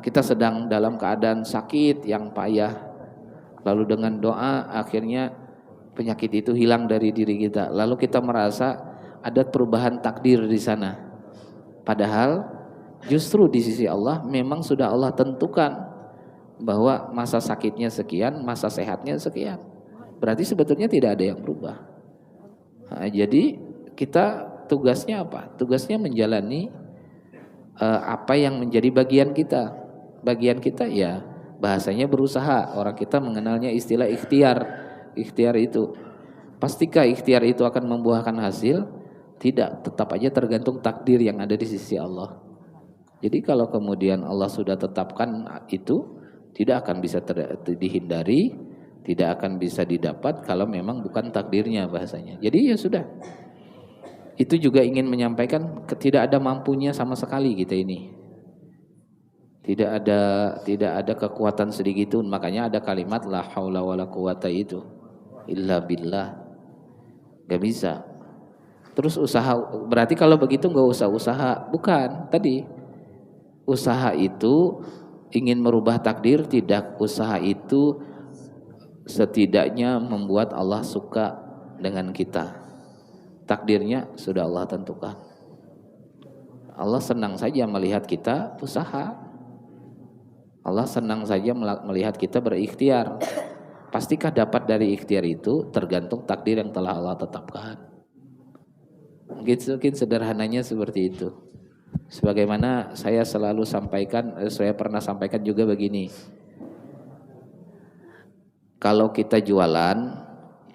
kita sedang dalam keadaan sakit yang payah, lalu dengan doa akhirnya penyakit itu hilang dari diri kita. Lalu kita merasa ada perubahan takdir di sana. Padahal justru di sisi Allah memang sudah Allah tentukan bahwa masa sakitnya sekian, masa sehatnya sekian. Berarti sebetulnya tidak ada yang berubah. Nah, jadi kita tugasnya apa? Tugasnya menjalani apa yang menjadi bagian kita. Bagian kita ya bahasanya berusaha. Orang kita mengenalnya istilah ikhtiar. Ikhtiar itu, pastikah ikhtiar itu akan membuahkan hasil? Tidak, tetap aja tergantung takdir yang ada di sisi Allah. Jadi kalau kemudian Allah sudah tetapkan itu, tidak akan bisa dihindari, tidak akan bisa didapat kalau memang bukan takdirnya bahasanya. Jadi ya sudah. Itu juga ingin menyampaikan tidak ada mampunya sama sekali kita ini. Tidak ada kekuatan sedikit pun. Makanya ada kalimat la haula wala quwata itu illa billah. Gak bisa. Terus usaha, berarti kalau begitu gak usah usaha. Bukan, tadi usaha itu ingin merubah takdir, tidak. Usaha itu setidaknya membuat Allah suka dengan kita. Takdirnya sudah Allah tentukan. Allah senang saja melihat kita usaha. Allah senang saja melihat kita berikhtiar. Pastikah dapat dari ikhtiar itu? Tergantung takdir yang telah Allah tetapkan. Mungkin sederhananya seperti itu. Sebagaimana saya selalu sampaikan, saya pernah sampaikan juga begini. Kalau kita jualan,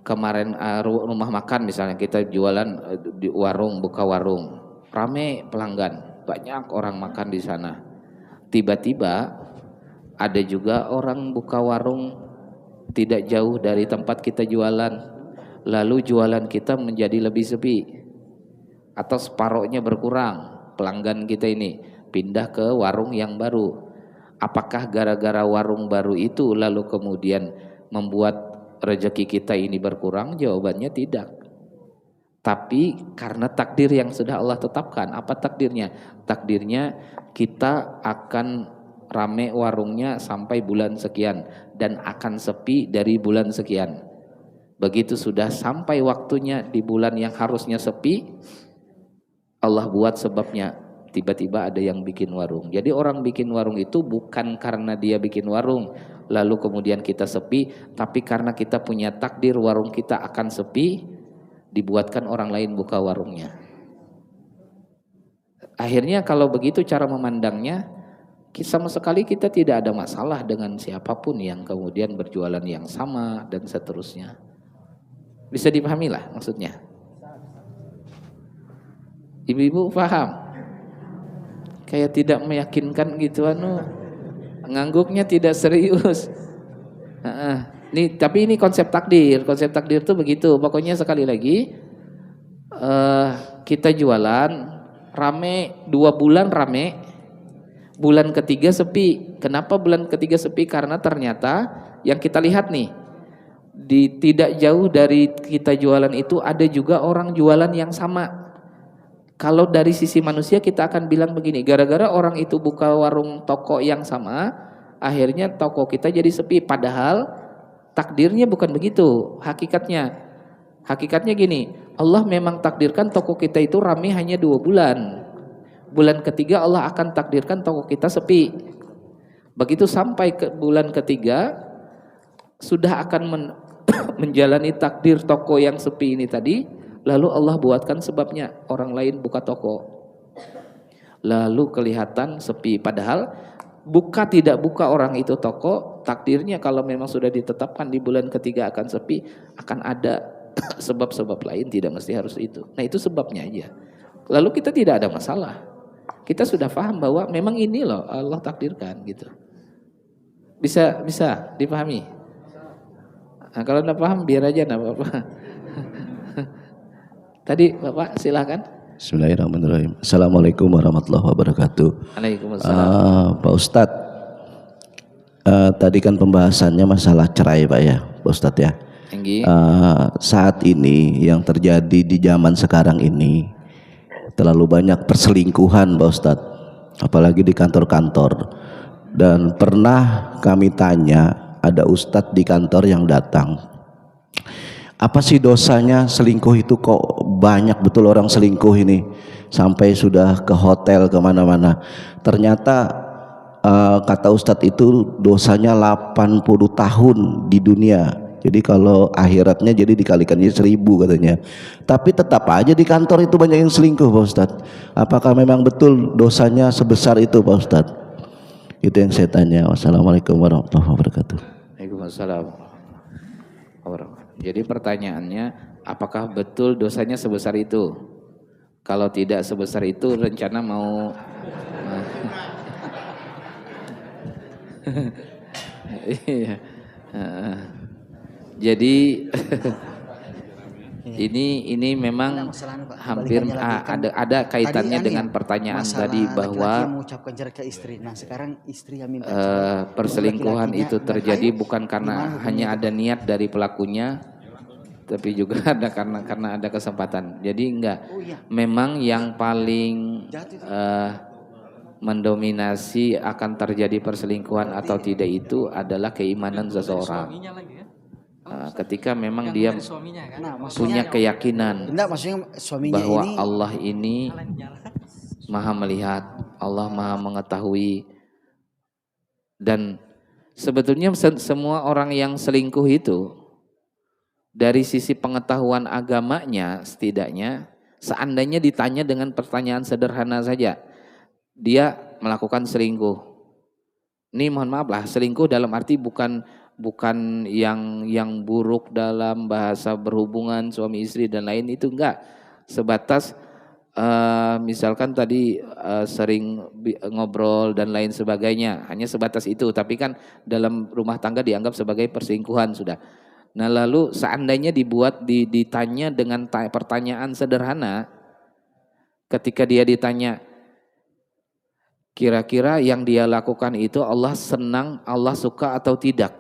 kemarin rumah makan misalnya, kita jualan di warung, buka warung, rame pelanggan, banyak orang makan di sana. Tiba-tiba ada juga orang buka warung tidak jauh dari tempat kita jualan, lalu jualan kita menjadi lebih sepi atau separohnya berkurang. Pelanggan kita ini pindah ke warung yang baru. Apakah gara-gara warung baru itu lalu kemudian membuat rezeki kita ini berkurang? Jawabannya tidak. Tapi karena takdir yang sudah Allah tetapkan. Apa takdirnya? Takdirnya kita akan rame warungnya sampai bulan sekian dan akan sepi dari bulan sekian. Begitu sudah sampai waktunya di bulan yang harusnya sepi, Allah buat sebabnya, tiba-tiba ada yang bikin warung. Jadi orang bikin warung itu bukan karena dia bikin warung lalu kemudian kita sepi, tapi karena kita punya takdir warung kita akan sepi, dibuatkan orang lain buka warungnya. Akhirnya kalau begitu cara memandangnya, sama sekali kita tidak ada masalah dengan siapapun yang kemudian berjualan yang sama dan seterusnya. Bisa dipahami lah maksudnya. Ibu-ibu paham? Kayak tidak meyakinkan gitu, ngangguknya tidak serius. Tapi ini konsep takdir. Konsep takdir itu begitu. Pokoknya sekali lagi, kita jualan rame 2 bulan rame, bulan ketiga sepi. Kenapa bulan ketiga sepi? Karena ternyata yang kita lihat nih, tidak jauh dari kita jualan itu ada juga orang jualan yang sama. Kalau dari sisi manusia kita akan bilang begini, gara-gara orang itu buka warung toko yang sama, akhirnya toko kita jadi sepi. Padahal takdirnya bukan begitu. Hakikatnya gini, Allah memang takdirkan toko kita itu ramai hanya 2 bulan. Bulan ketiga Allah akan takdirkan toko kita sepi. Begitu sampai ke bulan ketiga, sudah akan menjalani takdir toko yang sepi ini tadi. Lalu Allah buatkan sebabnya, orang lain buka toko. Lalu kelihatan sepi. Padahal tidak buka orang itu toko, takdirnya kalau memang sudah ditetapkan di bulan ketiga akan sepi, akan ada sebab-sebab lain, tidak mesti harus itu. Nah itu sebabnya aja. Lalu kita tidak ada masalah. Kita sudah paham bahwa memang ini loh Allah takdirkan gitu. Bisa dipahami? Nah, kalau tidak paham biar aja, tidak apa-apa. Tadi Bapak silakan. Bismillahirrahmanirrahim. Assalamualaikum warahmatullahi wabarakatuh. Waalaikumsalam. Pak Ustadz, tadi kan pembahasannya masalah cerai Pak ya, Pak Ustadz ya. Saat ini yang terjadi di zaman sekarang ini terlalu banyak perselingkuhan Pak Ustadz, apalagi di kantor-kantor. Dan pernah kami tanya, ada Ustadz di kantor yang datang, apa sih dosanya selingkuh itu, kok banyak betul orang selingkuh ini, sampai sudah ke hotel kemana-mana. Ternyata kata Ustadz itu dosanya 80 tahun di dunia. Jadi kalau akhiratnya jadi dikalikannya 1000 katanya. Tapi tetap aja di kantor itu banyak yang selingkuh Pak Ustadz. Apakah memang betul dosanya sebesar itu Pak Ustadz? Itu yang saya tanya. Wassalamualaikum warahmatullahi wabarakatuh. Waalaikumsalam. Jadi pertanyaannya, apakah betul dosanya sebesar itu? Kalau tidak sebesar itu, rencana mau iya. Jadi ini memang hampir ada kaitannya dengan pertanyaan tadi bahwa perselingkuhan itu terjadi bukan karena hanya ada niat dari pelakunya, tapi juga ada karena ada kesempatan. Jadi memang yang paling mendominasi akan terjadi perselingkuhan atau tidak itu adalah keimanan seseorang. Ketika memang dia punya keyakinan bahwa Allah ini maha melihat, Allah maha mengetahui, dan Sebetulnya semua orang yang selingkuh itu dari sisi pengetahuan agamanya setidaknya, seandainya ditanya dengan pertanyaan sederhana saja, dia melakukan selingkuh. Ini mohon maaf lah, selingkuh dalam arti bukan yang buruk dalam bahasa berhubungan suami istri dan lain, itu enggak. Sebatas misalkan tadi sering ngobrol dan lain sebagainya, hanya sebatas itu, tapi kan dalam rumah tangga dianggap sebagai perselingkuhan sudah. Nah lalu seandainya ditanya dengan pertanyaan sederhana, ketika dia ditanya, kira-kira yang dia lakukan itu Allah senang, Allah suka atau tidak?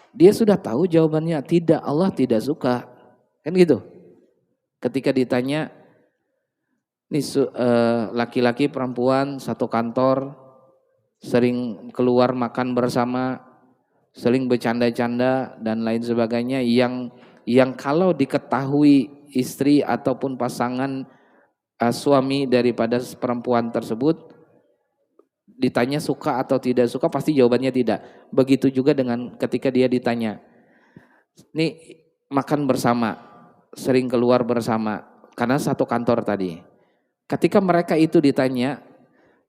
Dia sudah tahu jawabannya, tidak, Allah tidak suka. Kan gitu. Ketika ditanya, nih laki-laki perempuan satu kantor, sering keluar makan bersama, sering bercanda-canda dan lain sebagainya, yang kalau diketahui istri ataupun pasangan suami daripada perempuan tersebut ditanya suka atau tidak suka, pasti jawabannya tidak. Begitu juga dengan ketika dia ditanya, nih makan bersama, sering keluar bersama, karena satu kantor tadi. Ketika mereka itu ditanya,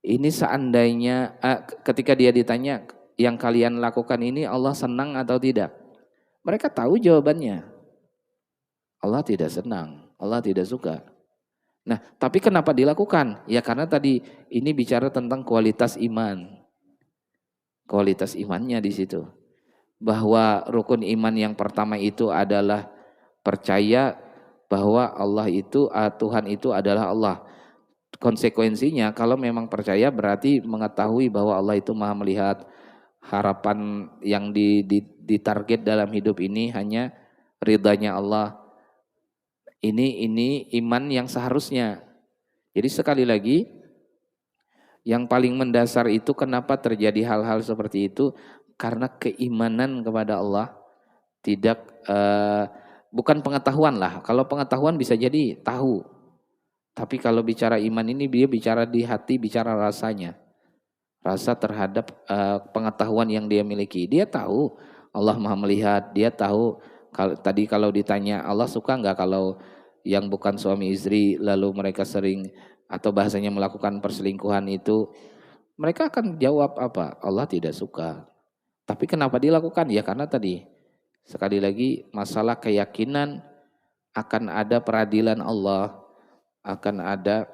ini seandainya ketika dia ditanya, yang kalian lakukan ini Allah senang atau tidak? Mereka tahu jawabannya. Allah tidak senang, Allah tidak suka. Nah, tapi kenapa dilakukan? Ya karena tadi ini bicara tentang kualitas iman. Kualitas imannya di situ. Bahwa rukun iman yang pertama itu adalah percaya bahwa Allah itu, Tuhan itu adalah Allah. Konsekuensinya kalau memang percaya berarti mengetahui bahwa Allah itu Maha melihat. Harapan yang ditarget dalam hidup ini hanya ridhanya Allah. Ini iman yang seharusnya. Jadi sekali lagi, yang paling mendasar itu kenapa terjadi hal-hal seperti itu, karena keimanan kepada Allah tidak bukan pengetahuan lah. Kalau pengetahuan bisa jadi tahu, tapi kalau bicara iman ini dia bicara di hati, bicara rasanya. Rasa terhadap pengetahuan yang dia miliki. Dia tahu Allah Maha melihat, dia tahu kalau ditanya Allah suka enggak kalau yang bukan suami istri lalu mereka sering atau bahasanya melakukan perselingkuhan itu, mereka akan jawab apa? Allah tidak suka. Tapi kenapa dilakukan? Ya karena tadi sekali lagi masalah keyakinan akan ada peradilan Allah, akan ada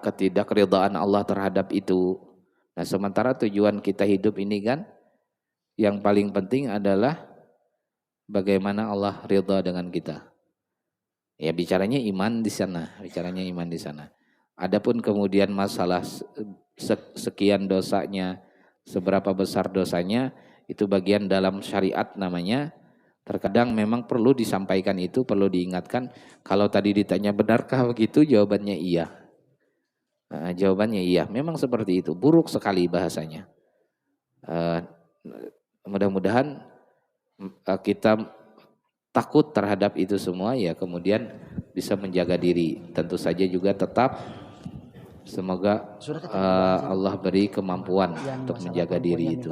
ketidakridhaan Allah terhadap itu. Nah, sementara tujuan kita hidup ini kan yang paling penting adalah bagaimana Allah ridha dengan kita. Ya bicaranya iman di sana, Adapun kemudian masalah sekian dosanya, seberapa besar dosanya, itu bagian dalam syariat namanya. Terkadang memang perlu disampaikan itu, perlu diingatkan. Kalau tadi ditanya benarkah begitu, jawabannya iya. Jawabannya iya, memang seperti itu. Buruk sekali bahasanya. Mudah-mudahan kita takut terhadap itu semua, ya kemudian bisa menjaga diri. Tentu saja juga tetap semoga Allah beri kemampuan untuk menjaga diri itu.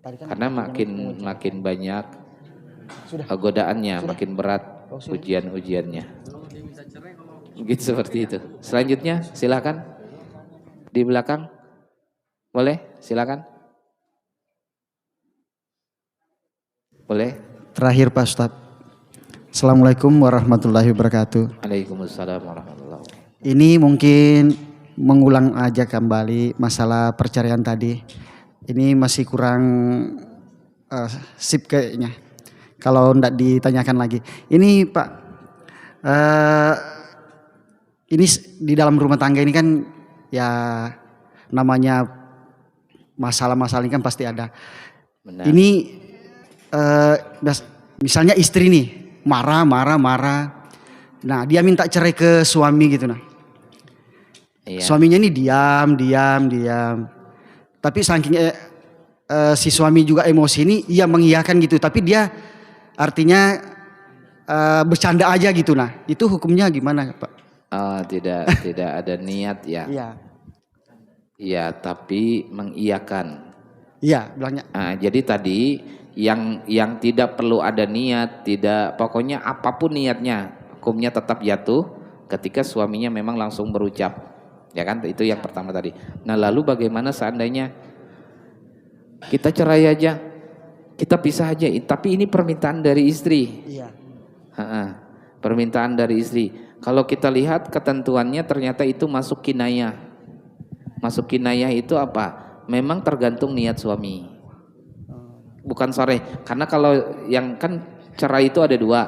Karena makin banyak godaannya, makin berat ujiannya. Mungkin seperti itu. Selanjutnya silakan di belakang, boleh silakan. Boleh. Terakhir Pak Ustadz. Assalamualaikum warahmatullahi wabarakatuh. Waalaikumsalam warahmatullahi wabarakatuh. Ini mungkin mengulang aja kembali masalah perceraian tadi. Ini masih kurang sip kayaknya. Kalau tidak ditanyakan lagi. Ini Pak, ini di dalam rumah tangga ini kan ya namanya masalah-masalah ini kan pasti ada. Benar. Ini misalnya istri nih marah. Nah dia minta cerai ke suami gitu nah. Iya. Suaminya ini diam. Tapi saking si suami juga emosi ini, ia mengiyakan gitu. Tapi dia artinya bercanda aja gitu nah. Itu hukumnya gimana Pak? Tidak ada niat ya. Iya. Iya, tapi mengiyakan. Iya, bilangnya. Nah, jadi tadi yang tidak perlu ada niat, tidak, pokoknya apapun niatnya, hukumnya tetap jatuh ketika suaminya memang langsung berucap. Ya kan? Itu yang pertama tadi. Nah, lalu bagaimana seandainya kita cerai aja, kita pisah aja, tapi ini permintaan dari istri. Iya. Permintaan dari istri. Kalau kita lihat ketentuannya ternyata itu masuk kinayah. Masuk kinayah itu apa? Memang tergantung niat suami. Bukan soreh. Karena kalau yang kan cerai itu ada dua.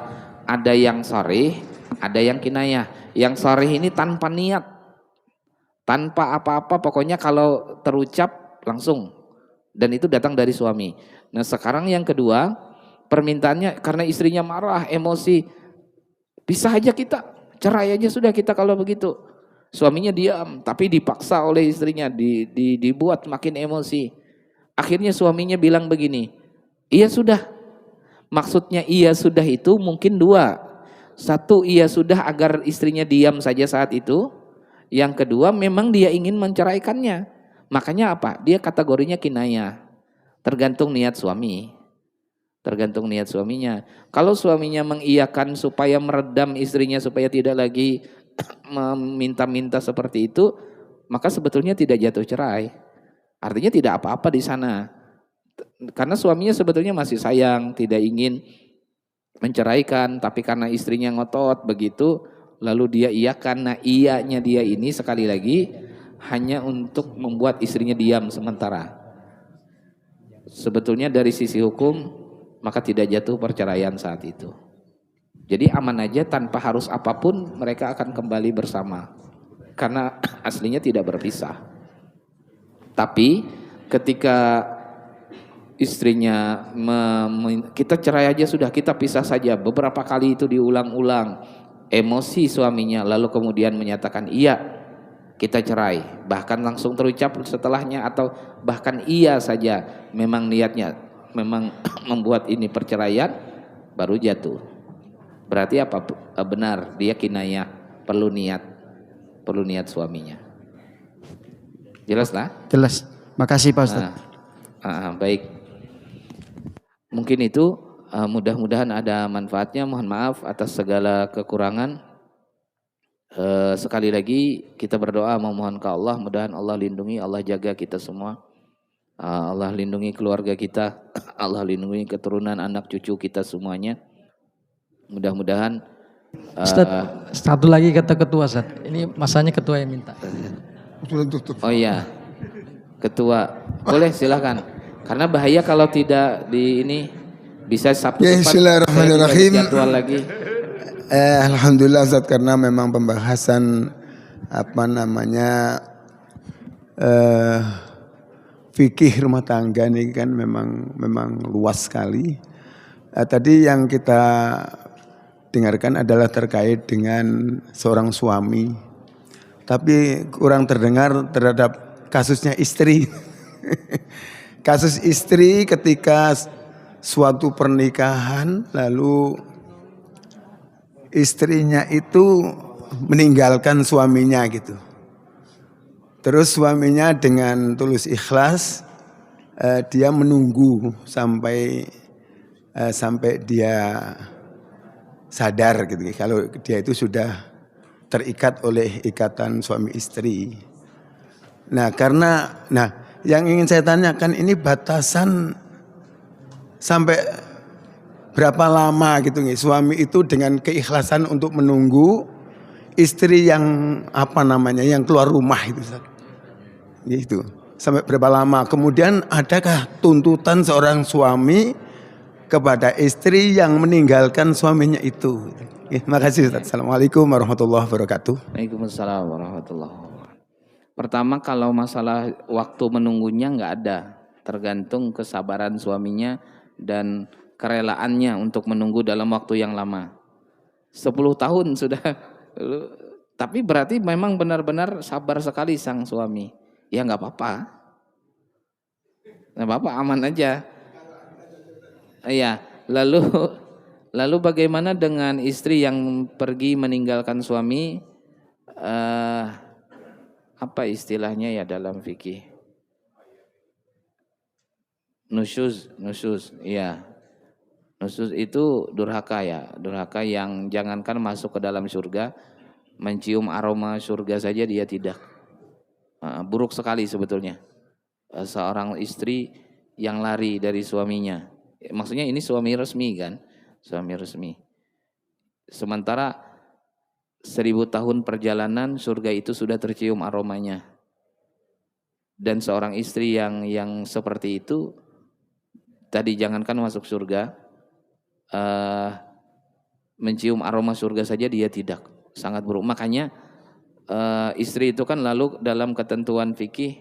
Ada yang soreh, ada yang kinayah. Yang soreh ini tanpa niat. Tanpa apa-apa, pokoknya kalau terucap langsung. Dan itu datang dari suami. Nah sekarang yang kedua, permintaannya karena istrinya marah, emosi. Pisah aja kita, cerai aja sudah kita kalau begitu. Suaminya diam, tapi dipaksa oleh istrinya, dibuat makin emosi. Akhirnya suaminya bilang begini, iya sudah. Maksudnya iya sudah itu mungkin dua. Satu, iya sudah agar istrinya diam saja saat itu. Yang kedua, memang dia ingin menceraikannya. Makanya apa? Dia kategorinya kinayah. Tergantung niat suami. Tergantung niat suaminya. Kalau suaminya mengiyakan supaya meredam istrinya supaya tidak lagi meminta-minta seperti itu, maka sebetulnya tidak jatuh cerai. Artinya tidak apa-apa di sana. Karena suaminya sebetulnya masih sayang, tidak ingin menceraikan, tapi karena istrinya ngotot begitu, lalu dia iyakan. Nah, iyanya dia ini sekali lagi hanya untuk membuat istrinya diam sementara. Sebetulnya dari sisi hukum maka tidak jatuh perceraian saat itu. Jadi aman aja tanpa harus apapun mereka akan kembali bersama. Karena aslinya tidak berpisah. Tapi ketika istrinya kita cerai aja sudah, kita pisah saja. Beberapa kali itu diulang-ulang. Emosi suaminya lalu kemudian menyatakan iya kita cerai, bahkan langsung terucap setelahnya, atau bahkan iya saja memang niatnya memang membuat ini perceraian, baru jatuh. Berarti apa? Benar dia kinayah, perlu niat suaminya. Jelas lah? Jelas. Makasih Pak Ustadz. Baik. Mungkin itu mudah-mudahan ada manfaatnya. Mohon maaf atas segala kekurangan. Sekali lagi kita berdoa memohon ke Allah, mudah-mudahan Allah lindungi, Allah jaga kita semua. Allah lindungi keluarga kita, Allah lindungi keturunan anak cucu kita semuanya. Mudah-mudahan Ustaz, satu lagi kata ketua Ustaz. Ini masanya ketua yang minta. Oh iya. Ketua, boleh silakan. Karena bahaya kalau tidak di ini bisa Sabtu ya, bismillahirrahmanirrahim. Jadwal lagi. Alhamdulillah Ustaz, karena memang pembahasan fikih rumah tangga ini kan memang luas sekali. Tadi yang kita dengarkan adalah terkait dengan seorang suami, tapi kurang terdengar terhadap kasusnya istri. Kasus istri ketika suatu pernikahan lalu istrinya itu meninggalkan suaminya gitu. Terus suaminya dengan tulus ikhlas dia menunggu sampai dia sadar gitu. Kalau dia itu sudah terikat oleh ikatan suami istri. Nah, yang ingin saya tanyakan ini batasan sampai berapa lama gitu nih suami itu dengan keikhlasan untuk menunggu istri yang yang keluar rumah itu, gitu. Sampai berapa lama? Kemudian adakah tuntutan seorang suami kepada istri yang meninggalkan suaminya itu? Terima kasih Ustaz. Assalamualaikum warahmatullahi wabarakatuh. Waalaikumsalam warahmatullahi wabarakatuh. Pertama, kalau masalah waktu menunggunya nggak ada, tergantung kesabaran suaminya dan kerelaannya untuk menunggu dalam waktu yang lama. 10 tahun sudah, tapi berarti memang benar-benar sabar sekali sang suami. Ya nggak apa-apa, nggak apa-apa, aman aja. Iya. Lalu bagaimana dengan istri yang pergi meninggalkan suami? Apa istilahnya ya dalam fikih? Nusyuz, iya. Nusyuz itu durhaka ya, durhaka yang jangankan masuk ke dalam surga, mencium aroma surga saja dia tidak. Buruk sekali sebetulnya. Seorang istri yang lari dari suaminya. Maksudnya ini suami resmi kan, suami resmi. Sementara 1000 tahun perjalanan surga itu sudah tercium aromanya. Dan seorang istri yang seperti itu, tadi jangankan masuk surga, mencium aroma surga saja dia tidak, sangat buruk. Makanya istri itu kan lalu dalam ketentuan fikih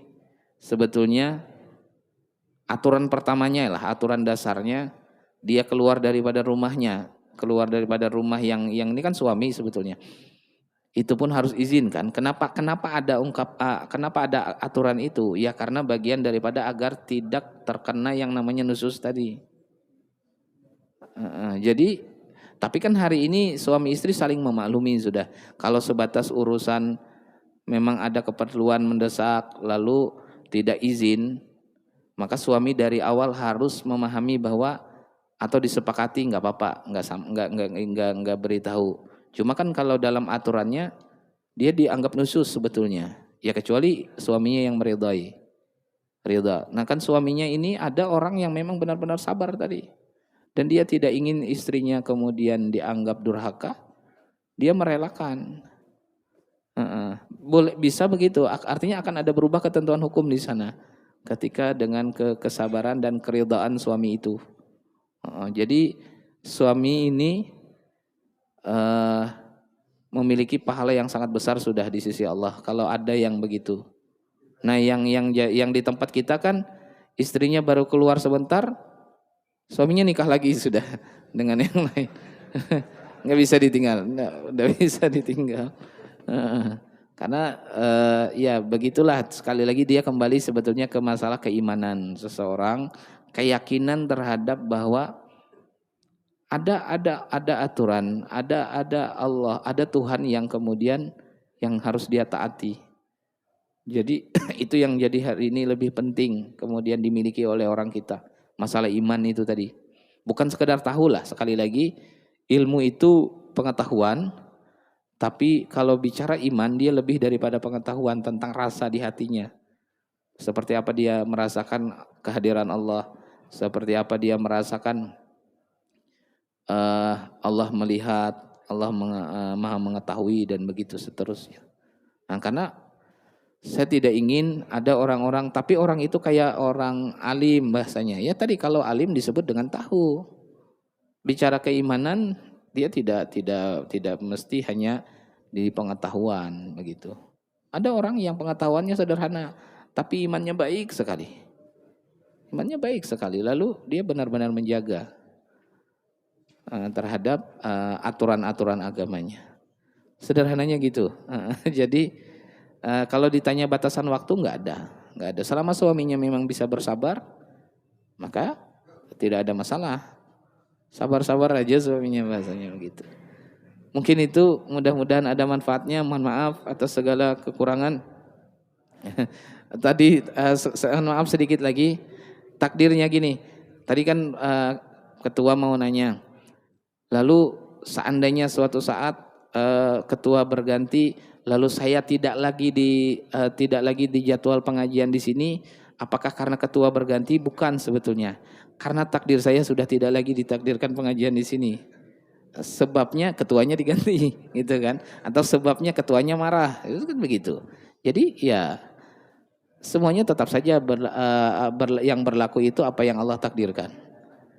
sebetulnya aturan pertamanya lah, aturan dasarnya dia keluar daripada rumahnya, keluar daripada rumah yang ini kan suami sebetulnya. Itu pun harus izin kan. Kenapa ada aturan itu? Ya karena bagian daripada agar tidak terkena yang namanya nusus tadi. Jadi, tapi kan hari ini suami istri saling memaklumi sudah. Kalau sebatas urusan memang ada keperluan mendesak lalu tidak izin, maka suami dari awal harus memahami bahwa atau disepakati nggak apa-apa, nggak beritahu. Cuma kan kalau dalam aturannya dia dianggap nusus sebetulnya. Ya kecuali suaminya yang meridai. Ridha. Nah kan suaminya ini ada orang yang memang benar-benar sabar tadi. Dan dia tidak ingin istrinya kemudian dianggap durhaka, dia merelakan. Boleh bisa begitu, artinya akan ada berubah ketentuan hukum di sana ketika dengan kesabaran dan keridhaan suami itu. Jadi suami ini memiliki pahala yang sangat besar sudah di sisi Allah kalau ada yang begitu. Nah yang di tempat kita kan istrinya baru keluar sebentar, suaminya nikah lagi sudah dengan yang lain. Nggak bisa ditinggal, nggak bisa ditinggal. Karena ya begitulah, sekali lagi dia kembali sebetulnya ke masalah keimanan seseorang, keyakinan terhadap bahwa ada aturan, ada Allah, ada Tuhan yang kemudian yang harus dia taati. Jadi itu yang jadi hari ini lebih penting kemudian dimiliki oleh orang kita. Masalah iman itu tadi. Bukan sekedar tahu lah, sekali lagi ilmu itu pengetahuan, tapi kalau bicara iman dia lebih daripada pengetahuan tentang rasa di hatinya. Seperti apa dia merasakan kehadiran Allah, seperti apa dia merasakan Allah melihat, Allah maha mengetahui dan begitu seterusnya. Nah karena saya tidak ingin ada orang-orang, tapi orang itu kayak orang alim bahasanya. Ya tadi kalau alim disebut dengan tahu. Bicara keimanan dia tidak mesti hanya di pengetahuan begitu. Ada orang yang pengetahuannya sederhana, tapi imannya baik sekali. Imannya baik sekali, lalu dia benar-benar menjaga terhadap aturan-aturan agamanya. Sederhananya gitu. Jadi kalau ditanya batasan waktu nggak ada. Selama suaminya memang bisa bersabar, maka tidak ada masalah. Sabar-sabar aja suaminya bahasanya begitu. Mungkin itu mudah-mudahan ada manfaatnya. Mohon maaf atas segala kekurangan. Tadi maaf sedikit lagi. Takdirnya gini. Tadi kan ketua mau nanya. Lalu seandainya suatu saat ketua berganti, lalu saya tidak lagi di jadwal pengajian di sini, apakah karena ketua berganti? Bukan sebetulnya. Karena takdir saya sudah tidak lagi ditakdirkan pengajian di sini. Sebabnya ketuanya diganti, gitu kan? Atau sebabnya ketuanya marah, itu kan begitu. Jadi ya semuanya tetap saja yang berlaku itu apa yang Allah takdirkan,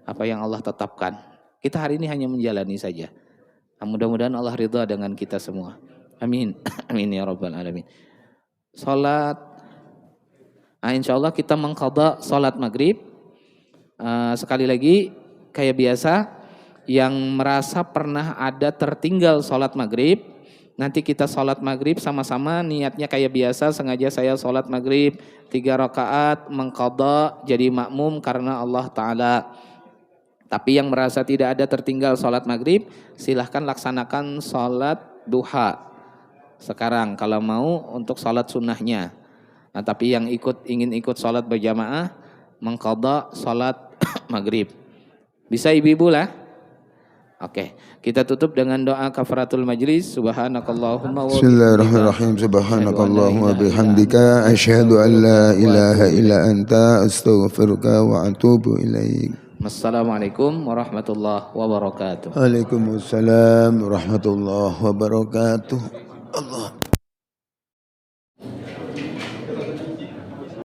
apa yang Allah tetapkan. Kita hari ini hanya menjalani saja. Nah, mudah-mudahan Allah ridha dengan kita semua. Amin. Amin ya rabbal alamin. Salat. Insya Allah kita mengqadha salat maghrib. Sekali lagi kayak biasa, yang merasa pernah ada tertinggal salat maghrib, nanti kita salat maghrib sama-sama niatnya kayak biasa. Sengaja saya salat maghrib 3 rakaat mengqadha jadi makmum karena Allah Ta'ala. Tapi yang merasa tidak ada tertinggal salat maghrib, silahkan laksanakan salat duha sekarang kalau mau untuk salat sunnahnya. Nah, tapi yang ingin ikut salat berjamaah mengqadha salat maghrib. Bisa ibu-ibu lah? Oke, kita tutup dengan doa kafaratul majlis. Subhanakallahumma wa Bismillahirrahmanirrahim. Subhanakallahumma bihamdika asyhadu an la ilaha illa anta astaghfiruka wa atubu ilaik. Assalamualaikum warahmatullahi wabarakatuh. Waalaikumsalam warahmatullahi wabarakatuh.